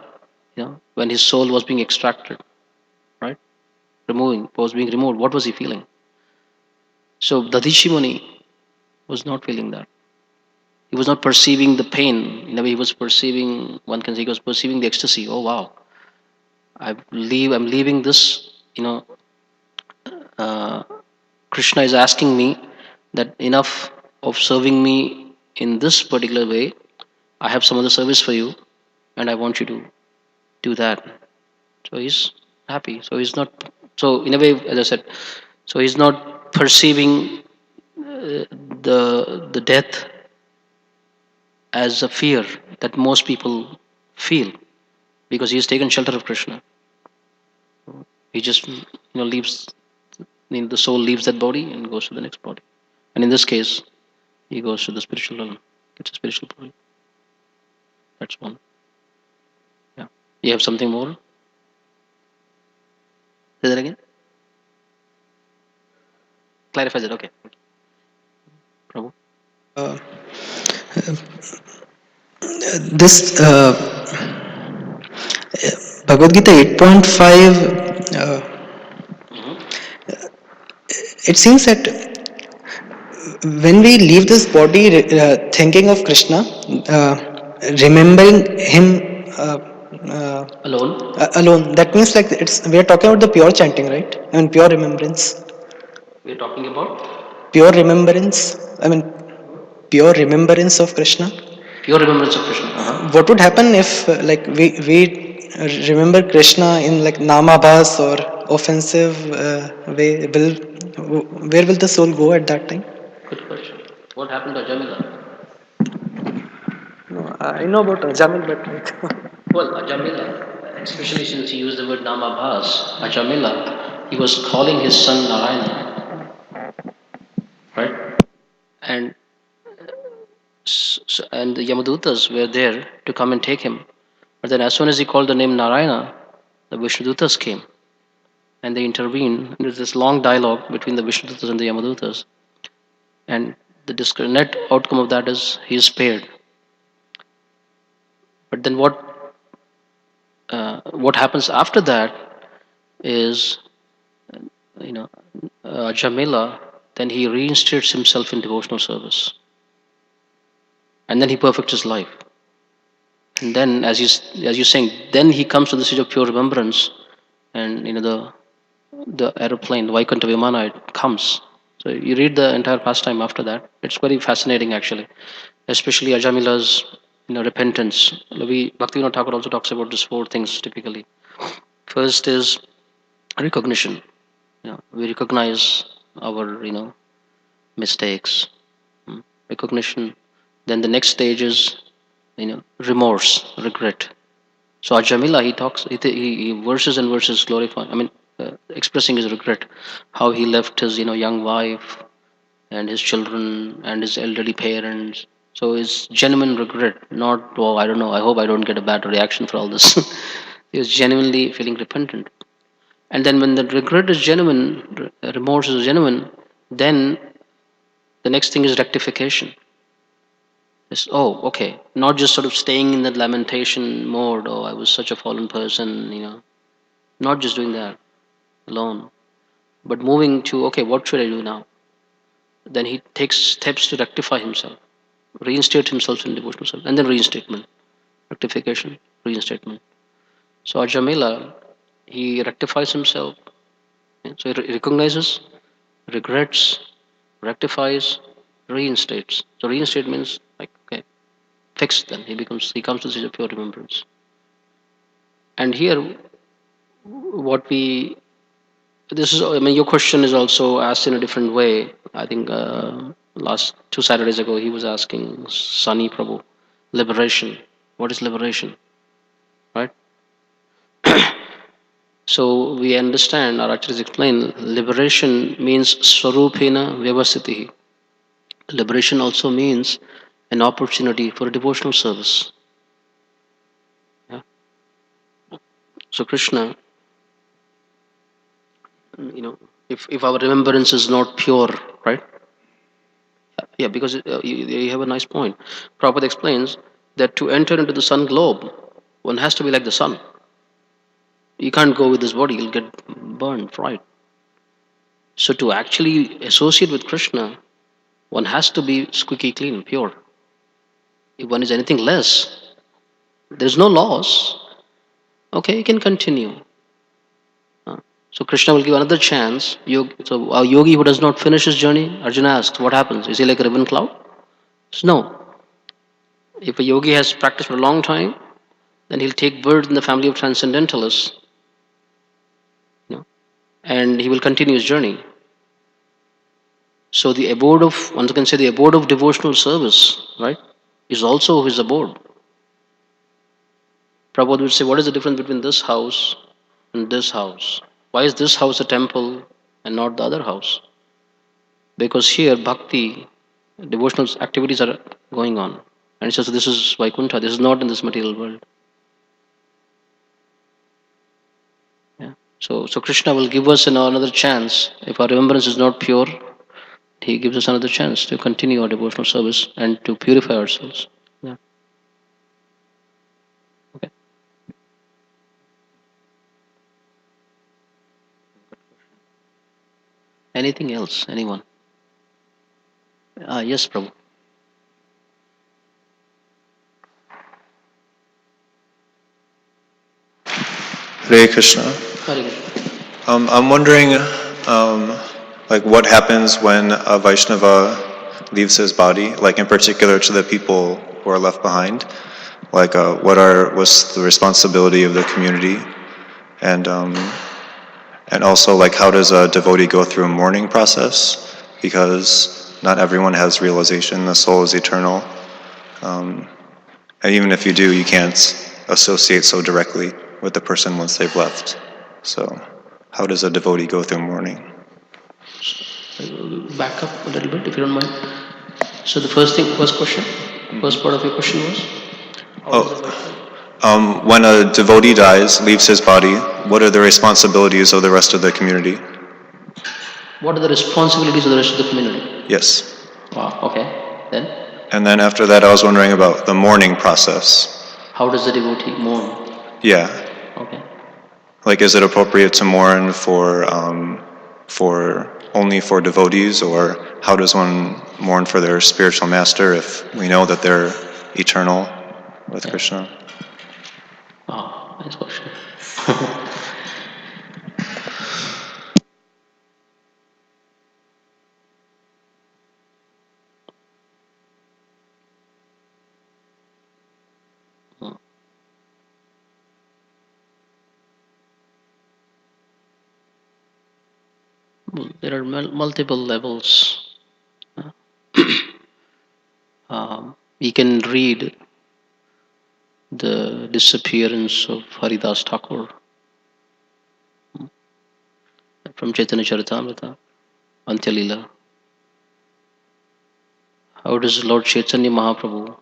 when his soul was being extracted, right, was being removed. What was he feeling? So Dadishi Muni was not feeling that. He was not perceiving the pain. In a way, he was perceiving. One can say he was perceiving the ecstasy. Oh wow, I'm leaving this. Uh, Krishna is asking me that enough of serving me in this particular way. I have some other service for you, and I want you to do that. So he's happy. So he's not. So in a way, as I said, so he's not perceiving the death as a fear that most people feel because he has taken shelter of Krishna. He just leaves. The soul leaves that body and goes to the next body. And in this case, he goes to the spiritual realm. It's a spiritual body. That's one. Yeah. You have something more? Say that again. Clarify that. Okay. Prabhu. This Bhagavad Gita 8.5, it seems that when we leave this body thinking of Krishna, remembering him alone, that means like we are talking about the pure chanting, right? I mean pure remembrance. We are talking about pure remembrance. I mean pure remembrance of Krishna. Pure remembrance of Krishna. What would happen if like we remember Krishna in like namabhas or offensive way? Where will the soul go at that time? Good question. What happened to Ajamila? I know about Jamil, but like, Well, Ajamila, especially since he used the word Namabhas, Ajamila, he was calling his son Narayana, right? And and the Yamadutas were there to come and take him. But then, as soon as he called the name Narayana, the Vishnudutas came and they intervened. There's this long dialogue between the Vishnudutas and the Yamadutas, and the net outcome of that is he is spared. But then, what happens after that is, you know, Jamila, then he reinstates himself in devotional service, and then he perfects his life. And then, as you're saying, then he comes to the stage of pure remembrance, and the aeroplane, the Vaikuntha Vimana, it comes. So you read the entire pastime after that. It's very fascinating, actually, especially Ajamila's repentance. Bhaktivinoda Thakur also talks about these four things typically. First is recognition. We recognize our mistakes, recognition. Then the next stage is remorse, regret. So Ajamila, he talks, he verses and verses glorifying. Expressing his regret, how he left his young wife and his children and his elderly parents. So it's genuine regret, not I don't know. I hope I don't get a bad reaction for all this. He was genuinely feeling repentant. And then when the regret is genuine, remorse is genuine, then the next thing is rectification. It's, oh, okay, not just sort of staying in that lamentation mode. Oh, I was such a fallen person. Not just doing that alone, but moving to, okay, what should I do now? Then he takes steps to rectify himself, reinstate himself in devotional service, and then reinstatement, rectification, reinstatement. So Ajamila, he rectifies himself. So he recognizes, regrets, rectifies, reinstates. So reinstate means like, okay, fixed. Then he comes to the stage of pure remembrance. And here, what we this is, I mean, your question is also asked in a different way. I think last 2 Saturdays ago he was asking Sunny Prabhu, liberation. What is liberation, right? So we understand, our acharyas explain, liberation means swarupena vyavasiti. Liberation also means an opportunity for a devotional service. Yeah? So Krishna, if our remembrance is not pure, right? Yeah, because you have a nice point. Prabhupada explains that to enter into the sun globe, one has to be like the sun. You can't go with this body, you'll get burned, right? So to actually associate with Krishna, one has to be squeaky clean, pure. If one is anything less, there's no loss. Okay, you can continue. Uh, So Krishna will give another chance. So a yogi who does not finish his journey, Arjuna asks, what happens? Is he like a ribbon cloud? No. If a yogi has practiced for a long time, then he'll take birth in the family of transcendentalists, you know, and he will continue his journey. So the abode of, one can say, the abode of devotional service, right, is also his abode. Prabhupada would say, what is the difference between this house and this house? Why is this house a temple and not the other house? Because here bhakti, devotional activities are going on. And it says this is Vaikuntha, this is not in this material world. Yeah. So Krishna will give us another chance. If our remembrance is not pure, he gives us another chance to continue our devotional service and to purify ourselves. Yeah. Okay. Anything else? Anyone? Yes, Prabhu. Hare Krishna. Hare Krishna. I'm wondering, like, what happens when a Vaishnava leaves his body, like in particular to the people who are left behind. Like, what's the responsibility of the community, and also, like, how does a devotee go through a mourning process? Because not everyone has realization. The soul is eternal. And even if you do, you can't associate so directly with the person once they've left. So, how does a devotee go through mourning? Back up a little bit, if you don't mind. So the first question, first part of your question was, how does When a devotee dies, leaves his body, what are the responsibilities of the rest of the community? what are the responsibilities of the rest of the community? Yes. Wow. Okay. Then, And then after that, I was wondering about the mourning process. how does the devotee mourn? Yeah. Okay. Like, is it appropriate to mourn for only for devotees, or how does one mourn for their spiritual master if we know that they're eternal with Krishna? Wow, nice question. There are multiple levels. We can read the disappearance of Haridas Thakur from Chaitanya Charitamrita, Antyalila. How does Lord Chaitanya Mahaprabhu,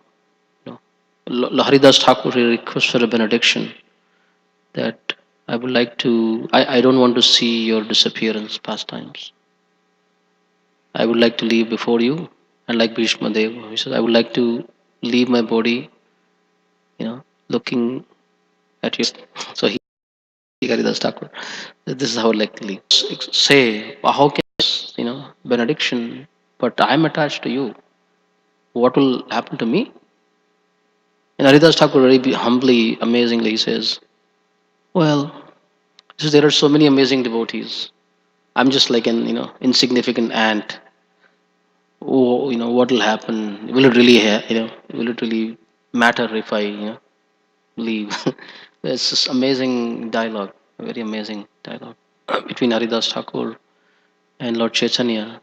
Haridas Thakur, he requests for a benediction that I would like to, I don't want to see your disappearance pastimes. I would like to leave before you. And like Bhishma Deva, he says, I would like to leave my body, looking at you. So he Haridas Thakur, this is how I would like to leave. Say, how can benediction, but I'm attached to you. What will happen to me? And Haridas Thakur very humbly, amazingly he says, well, there are so many amazing devotees. I'm just like an insignificant ant. Oh, what will happen? Will it really will it really matter if I leave? It's this amazing dialogue, a very amazing dialogue between Haridas Thakur and Lord Chaitanya.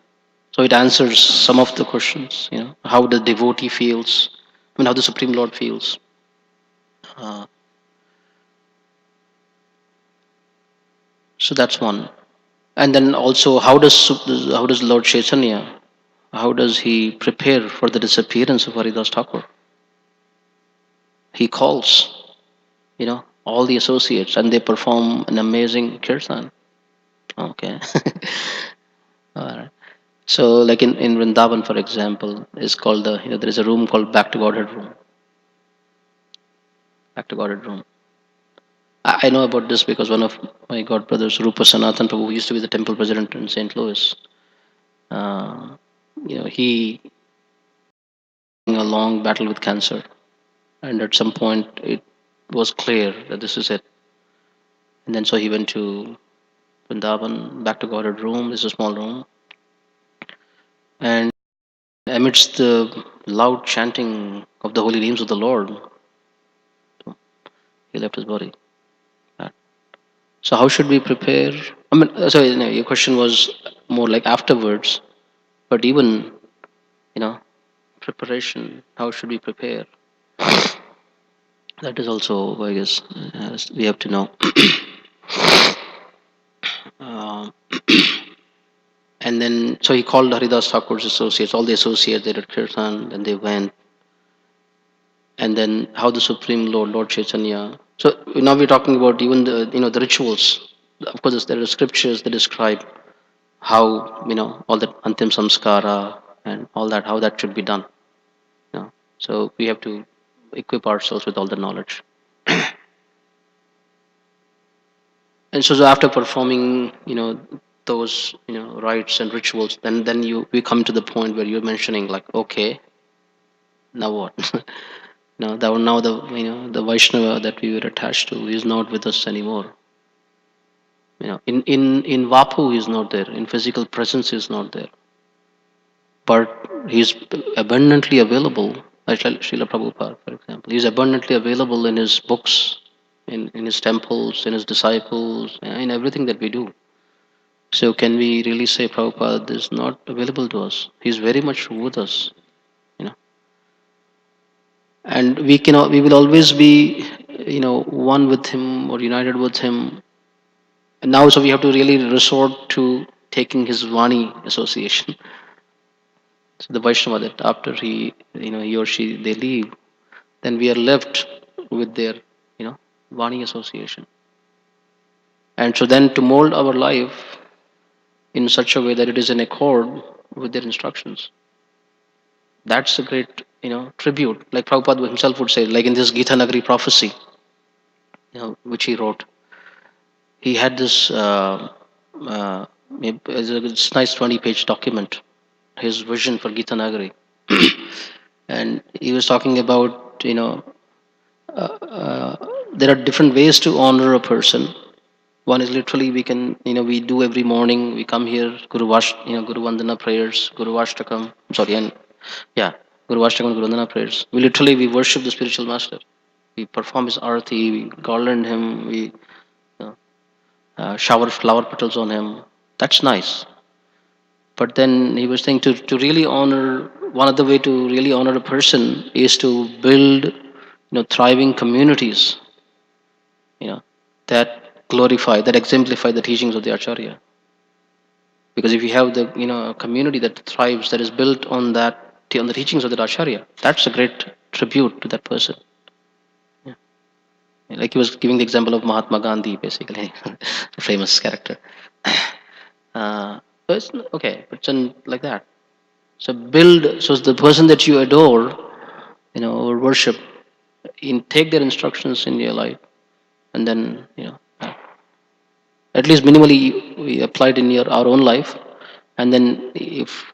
So it answers some of the questions, how the devotee feels, how the Supreme Lord feels. Uh, so that's one. And then also, how does Lord Chaitanya, how does he prepare for the disappearance of Haridas Thakur? He calls, all the associates, and they perform an amazing kirtan. Okay. All right. So, like in Vrindavan, for example, is called there is a room called Back to Godhead room. Back to Godhead room. I know about this because one of my god brothers, Rupa Sanatan Prabhu, who used to be the temple president in St. Louis, uh, he had a long battle with cancer, and at some point it was clear that this is it. And then so he went to Vrindavan, Back to Godhead room. This is a small room, and amidst the loud chanting of the holy names of the Lord, he left his body. So how should we prepare? I mean, sorry, no, your question was more like afterwards, but even preparation. How should we prepare? That is also, I guess, we have to know. uh, and then, so he called Haridas Thakur's associates, all the associates. They did kirtan, and they went. And then, how the Supreme Lord, Lord Chaitanya. So now we're talking about even the rituals. Of course, there are scriptures that describe how all that antim samskara and all that, how that should be done. So we have to equip ourselves with all the knowledge. And so after performing those rites and rituals, then we come to the point where you're mentioning, like, okay, now what? Now the the Vaishnava that we were attached to is not with us anymore. In Vapu he is not there, in physical presence he is not there, but he is abundantly available. Like Srila Prabhupada, for example, he is abundantly available in his books, in his temples, in his disciples, in everything that we do. So can we really say Prabhupada is not available to us? He's very much with us, you know. and we will always be, one with him or united with him. And now, so we have to really resort to taking his Vani association. So the Vaishnava, that after he or she they leave, then we are left with their, Vani association. And so then to mold our life in such a way that it is in accord with their instructions. That's a great, tribute. Like Prabhupada himself would say, like in this Gita Nagari prophecy, which he wrote, he had this. It's a nice 20-page document, his vision for Gita Nagari, and he was talking about, there are different ways to honor a person. One is literally we can, we do every morning. We come here, Guru Vandana prayers, Guru Ashtakam. Sorry, and yeah, Guru Ashtakam, Guru Vandana prayers. We worship the spiritual master. We perform his arati, we garland him, we shower flower petals on him. That's nice. But then he was saying to really honor, one of the way to really honor a person is to build, thriving communities, you know, that glorify, that exemplify the teachings of the Acharya. Because if you have the, a community that thrives, that is built on on the teachings of the Acharya, that's a great tribute to that person. Yeah. Like he was giving the example of Mahatma Gandhi, basically, a famous character. So it's okay, but it's like that. So so the person that you adore, or worship, take their instructions in your life, and then, at least minimally we apply it in our own life, and then if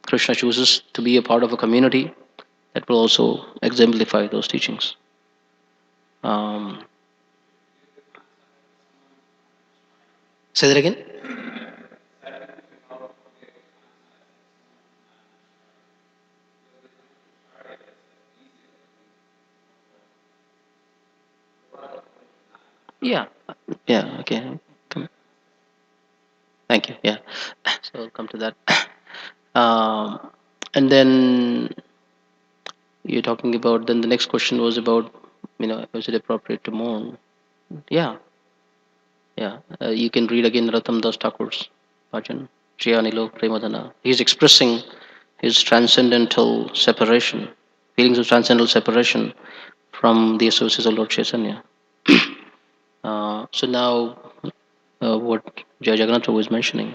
Krishna chooses to be a part of a community, that will also exemplify those teachings. Um, Say that again. Yeah, yeah, okay. Thank you. Yeah, so I'll come to that. Um, and then you're talking about. Then the next question was about, is it appropriate to mourn? Yeah, yeah. You can read again Ratam Das Thakur's bhajan, Jiyanilo Premadana. He's expressing his transcendental separation, feelings of transcendental separation from the associates of Lord Chaitanya. So now, what Jagadananda was mentioning.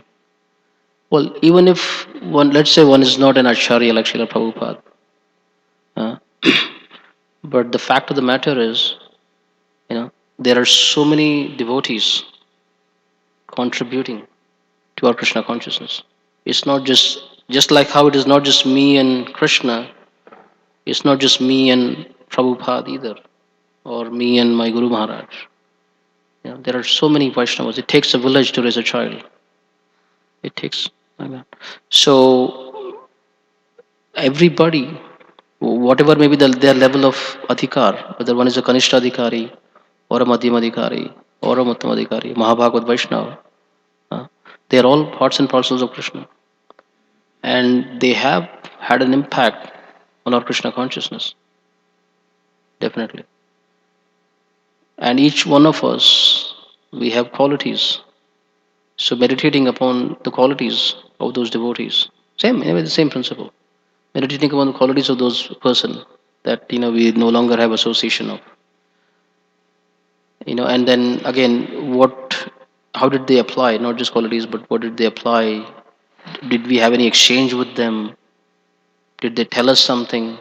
Well, even if one, let's say one is not an Acharya like Srila Prabhupada, uh, but the fact of the matter is, there are so many devotees contributing to our Krishna consciousness. It's not just like how it is not just me and Krishna, it's not just me and Prabhupada either, or me and my Guru Maharaj. There are so many Vaishnavas. It takes a village to raise a child. It takes like that. So everybody, whatever may be their level of adhikar, whether one is a Kanishta adhikari, or a Madhyam adhikari, or a Uttam adhikari, Mahabhagavad Vaishnava, uh, they are all parts and parcels of Krishna. And they have had an impact on our Krishna consciousness, definitely. And each one of us, we have qualities. So meditating upon the qualities of those devotees, anyway, the same principle. Meditating upon the qualities of those person that we no longer have association of. And then again, how did they apply? Not just qualities, but what did they apply? Did we have any exchange with them? Did they tell us something?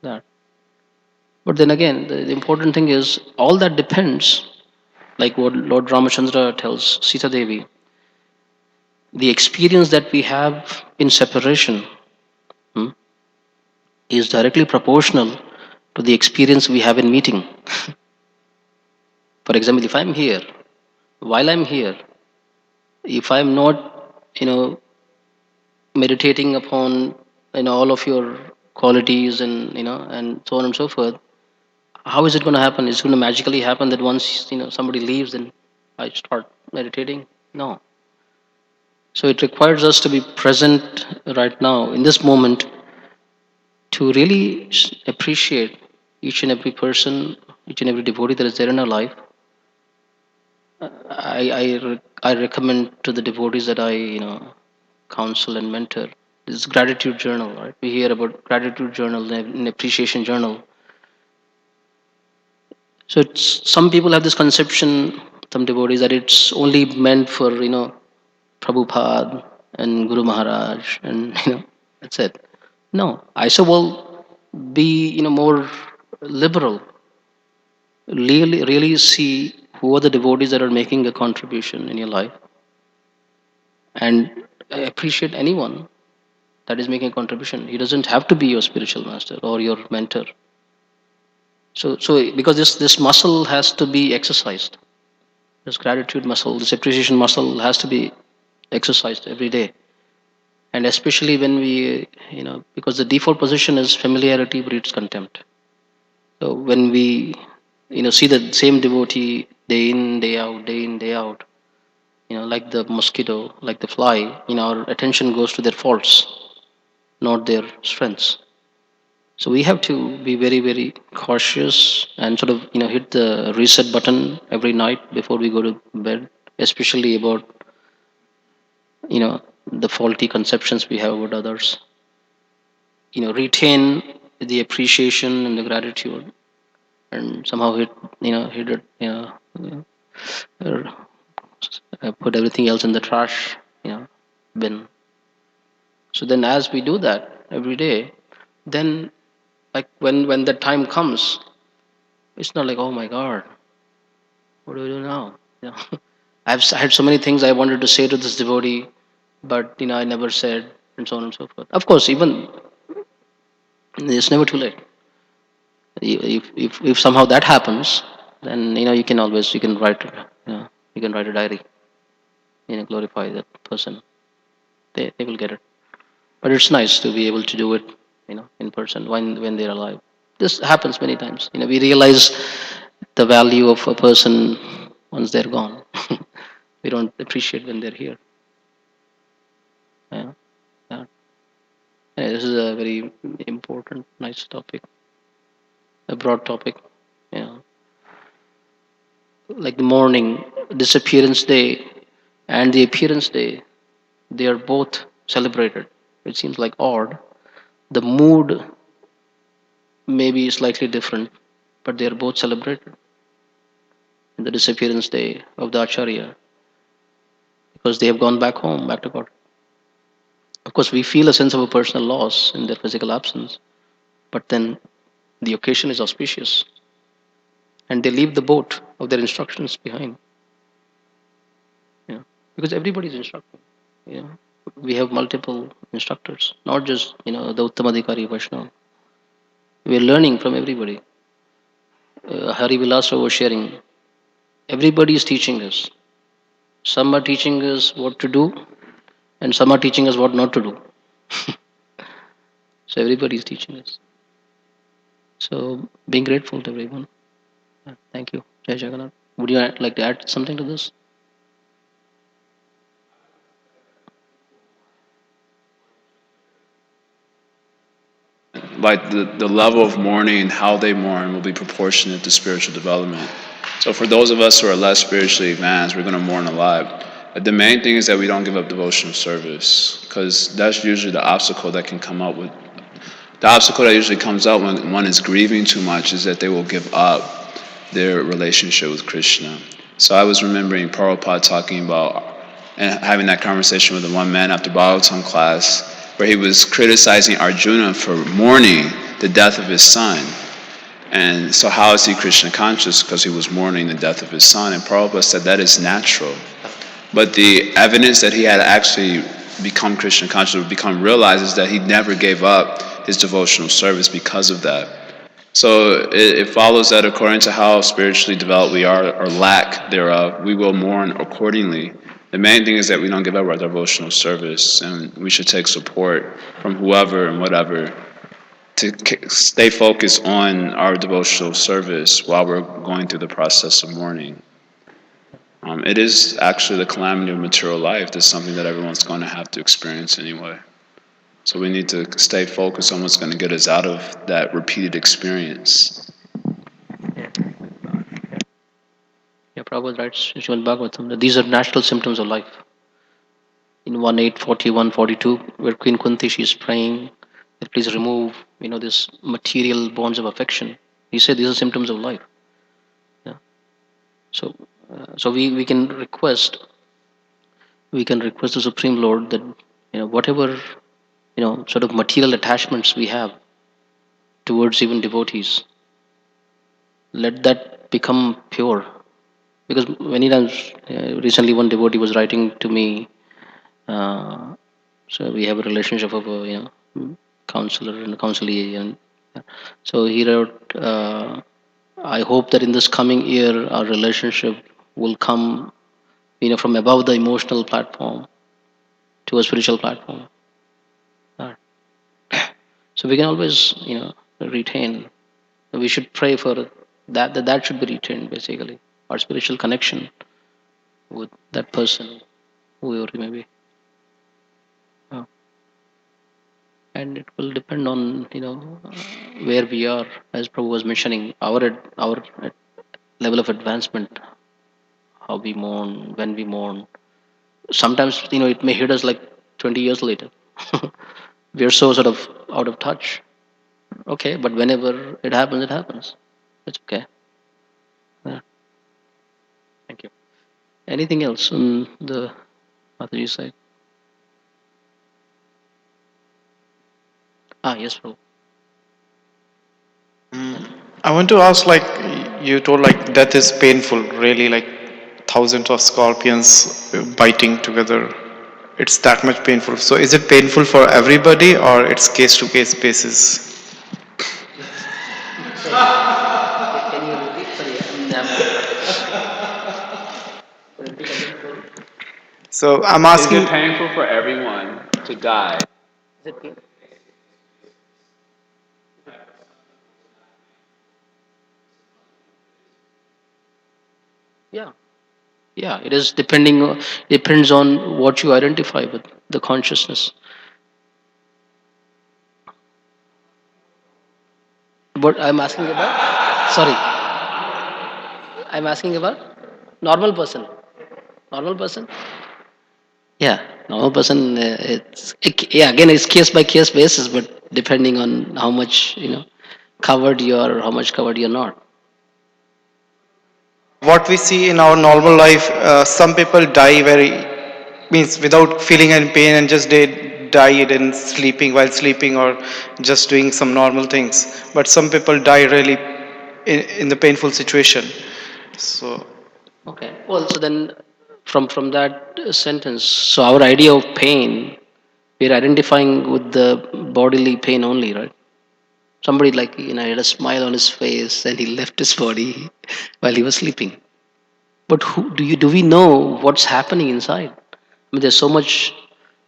That. But then again, the important thing is all that depends, like what Lord Ramachandra tells Sita Devi, the experience that we have in separation, hmm, is directly proportional to the experience we have in meeting. For example, if I'm here, while I'm here, if I'm not, meditating upon, all of your qualities, and and so on and so forth, how is it going to happen? It's going to magically happen that once somebody leaves, then I start meditating? No. So it requires us to be present right now in this moment, to really appreciate each and every person, each and every devotee that is there in our life. I recommend to the devotees that I counsel and mentor this gratitude journal. Right, we hear about gratitude journal and appreciation journal. So some people have this conception, some devotees, that it's only meant for Prabhupada and Guru Maharaj, and that's it. No, I say, well, be more liberal. Really see who are the devotees that are making a contribution in your life, and appreciate anyone that is making a contribution. He doesn't have to be your spiritual master or your mentor. So because this muscle has to be exercised. This gratitude muscle, this appreciation muscle has to be exercised every day, and especially when we, because the default position is familiarity breeds contempt. So when we, see the same devotee day in, day out, day in, day out, like the mosquito, like the fly, our attention goes to their faults, not their strengths. So we have to be very, very cautious and sort of, hit the reset button every night before we go to bed, especially about, you know, the faulty conceptions we have about others. Retain the appreciation and the gratitude, and somehow hit it, or put everything else in the trash, bin. So then, as we do that every day, then like when the time comes, it's not like, oh my God, what do we do now? I had so many things I wanted to say to this devotee, but I never said, and so on and so forth. Of course, even it's never too late. If somehow that happens, then you can write, you can write a diary, glorify that person. They will get it. But it's nice to be able to do it, in person when they're alive. This happens many times. We realize the value of a person once they're gone. We don't appreciate when they're here. Yeah, yeah. Yeah, this is a very important, nice topic, a broad topic. Yeah, like the morning, disappearance day, and the appearance day, they are both celebrated. It seems like odd. The mood may be slightly different, but they are both celebrated in the disappearance day of the Acharya, because they have gone back home, back to God. Of course, we feel a sense of a personal loss in their physical absence, but then the occasion is auspicious, and they leave the boat of their instructions behind. Because everybody is instructing. You know, we have multiple instructors, not just the Uttamadhikari Vaishnava. We are learning from everybody. Hari Vilasa was sharing. Everybody is teaching us. Some are teaching us what to do, and some are teaching us what not to do. So everybody is teaching us. So being grateful to everyone. Thank you. Jai Jagannath. Would you like to add something to this? Like the level of mourning and how they mourn will be proportionate to spiritual development. So for those of us who are less spiritually advanced, we're going to mourn a lot. But the main thing is that we don't give up devotional service, because that's usually the obstacle that can come up with. The obstacle that usually comes up when one is grieving too much is that they will give up their relationship with Krishna. So I was remembering Prabhupada talking about and having that conversation with the one man after Bhagavatam class, where he was criticizing Arjuna for mourning the death of his son. And so how is he Krishna conscious? Because he was mourning the death of his son. And Prabhupada said that is natural. But the evidence that he had actually become Krishna conscious or become realized is that he never gave up his devotional service because of that. So it follows that according to how spiritually developed we are, or lack thereof, we will mourn accordingly. The main thing is that we don't give up our devotional service, and we should take support from whoever and whatever to stay focused on our devotional service while we're going through the process of mourning. It is actually the calamity of material life. That's something that everyone's going to have to experience anyway. So we need to stay focused on what's going to get us out of that repeated experience. Yeah, Prabhupada writes in Srimad Bhagvatam that these are natural symptoms of life. In 1:8:41:42, where Queen Kunti, she is praying that please remove, this material bonds of affection. He said these are symptoms of life. Yeah. So, we can request the Supreme Lord that whatever sort of material attachments we have towards even devotees, let that become pure. Because many times, recently one devotee was writing to me. So we have a relationship of a counselor and counselee, and so he wrote, I hope that in this coming year our relationship will come from above the emotional platform to a spiritual platform. Uh, so we can always retain, we should pray for that should be retained, basically our spiritual connection with that person, whoever he may be. Uh, and it will depend on where we are, as Prabhu was mentioning, our level of advancement, how we mourn, when we mourn. Sometimes it may hit us like 20 years later. We are so sort of out of touch. Okay, but whenever it happens, it happens. It's okay. Yeah. Thank you. Anything else on the Mataji side? Yes, Prabhu. I want to ask, like, you told like death is painful, really, like thousands of scorpions biting together. It's that much painful. So is it painful for everybody or it's case to case basis? Can you repeat? Sorry, repeat again slowly. So I'm Is asking, it painful for everyone to die? Is it clear? Yeah. Yeah, it is depends on what you identify with the consciousness. What I'm asking about? Sorry, I'm asking about normal person. Normal person? Yeah, normal person. Yeah, again, it's case by case basis, but depending on how much covered you are, or how much covered you're not. what we see in our normal life, some people die very, means without feeling any pain and just they died in sleeping, while sleeping, or just doing some normal things. But some people die really in the painful situation. So Okay. Well, so then from that sentence, so our idea of pain, we're identifying with the bodily pain only, right? Somebody like had a smile on his face and he left his body while he was sleeping. But who do we know what's happening inside? I mean, there's so much,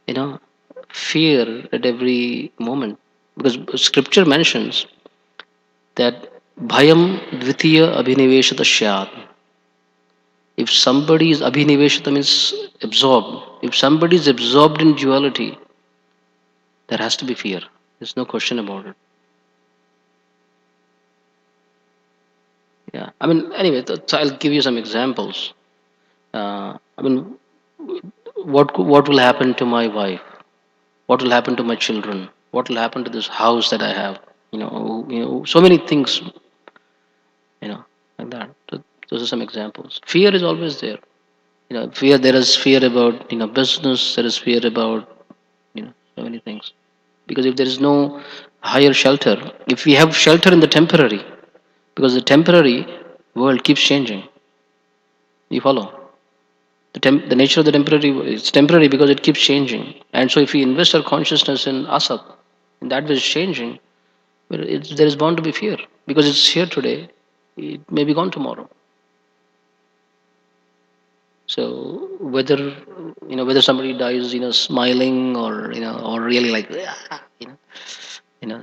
you know, fear at every moment, because Scripture mentions that bhayam dvitiya abhiniveshata syat. If somebody is abhiniveshata, means absorbed. If somebody is absorbed in duality, there has to be fear. There's no question about it. Yeah. I mean, anyway, so I'll give you some examples. I mean, what will happen to my wife? What will happen to my children? What will happen to this house that I have? So many things. Like that. So those are some examples. Fear is always there. Fear. There is fear about business. There is fear about so many things. Because if there is no higher shelter, if we have shelter in the temporary, because the temporary world keeps changing. You follow? The nature of the temporary is temporary because it keeps changing. And so if we invest our consciousness in asat, in that which is changing, well, there is bound to be fear because it's here today, it may be gone tomorrow. So whether somebody dies smiling, or or really like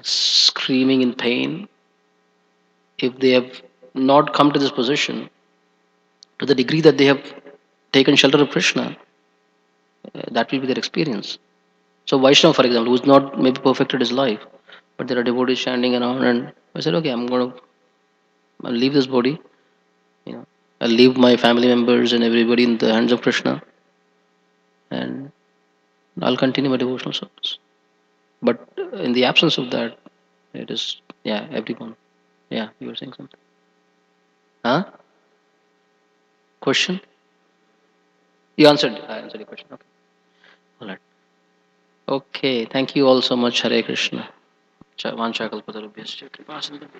screaming in pain, if they have not come to this position to the degree that they have taken shelter of Krishna, that will be their experience. So Vaishnava, for example, who's not maybe perfected his life, but there are devotees standing around, and I said, okay, I'll leave this body, you know, I'll leave my family members and everybody in the hands of Krishna, and I'll continue my devotional service. But in the absence of that, it is, yeah, everyone. Yeah, you were saying something. Huh? Question? You answered. I answered your question. Okay. All right. Okay. Thank you all so much. Hare Krishna. Vancha kalpatarubhyascha kripa sindhubhyo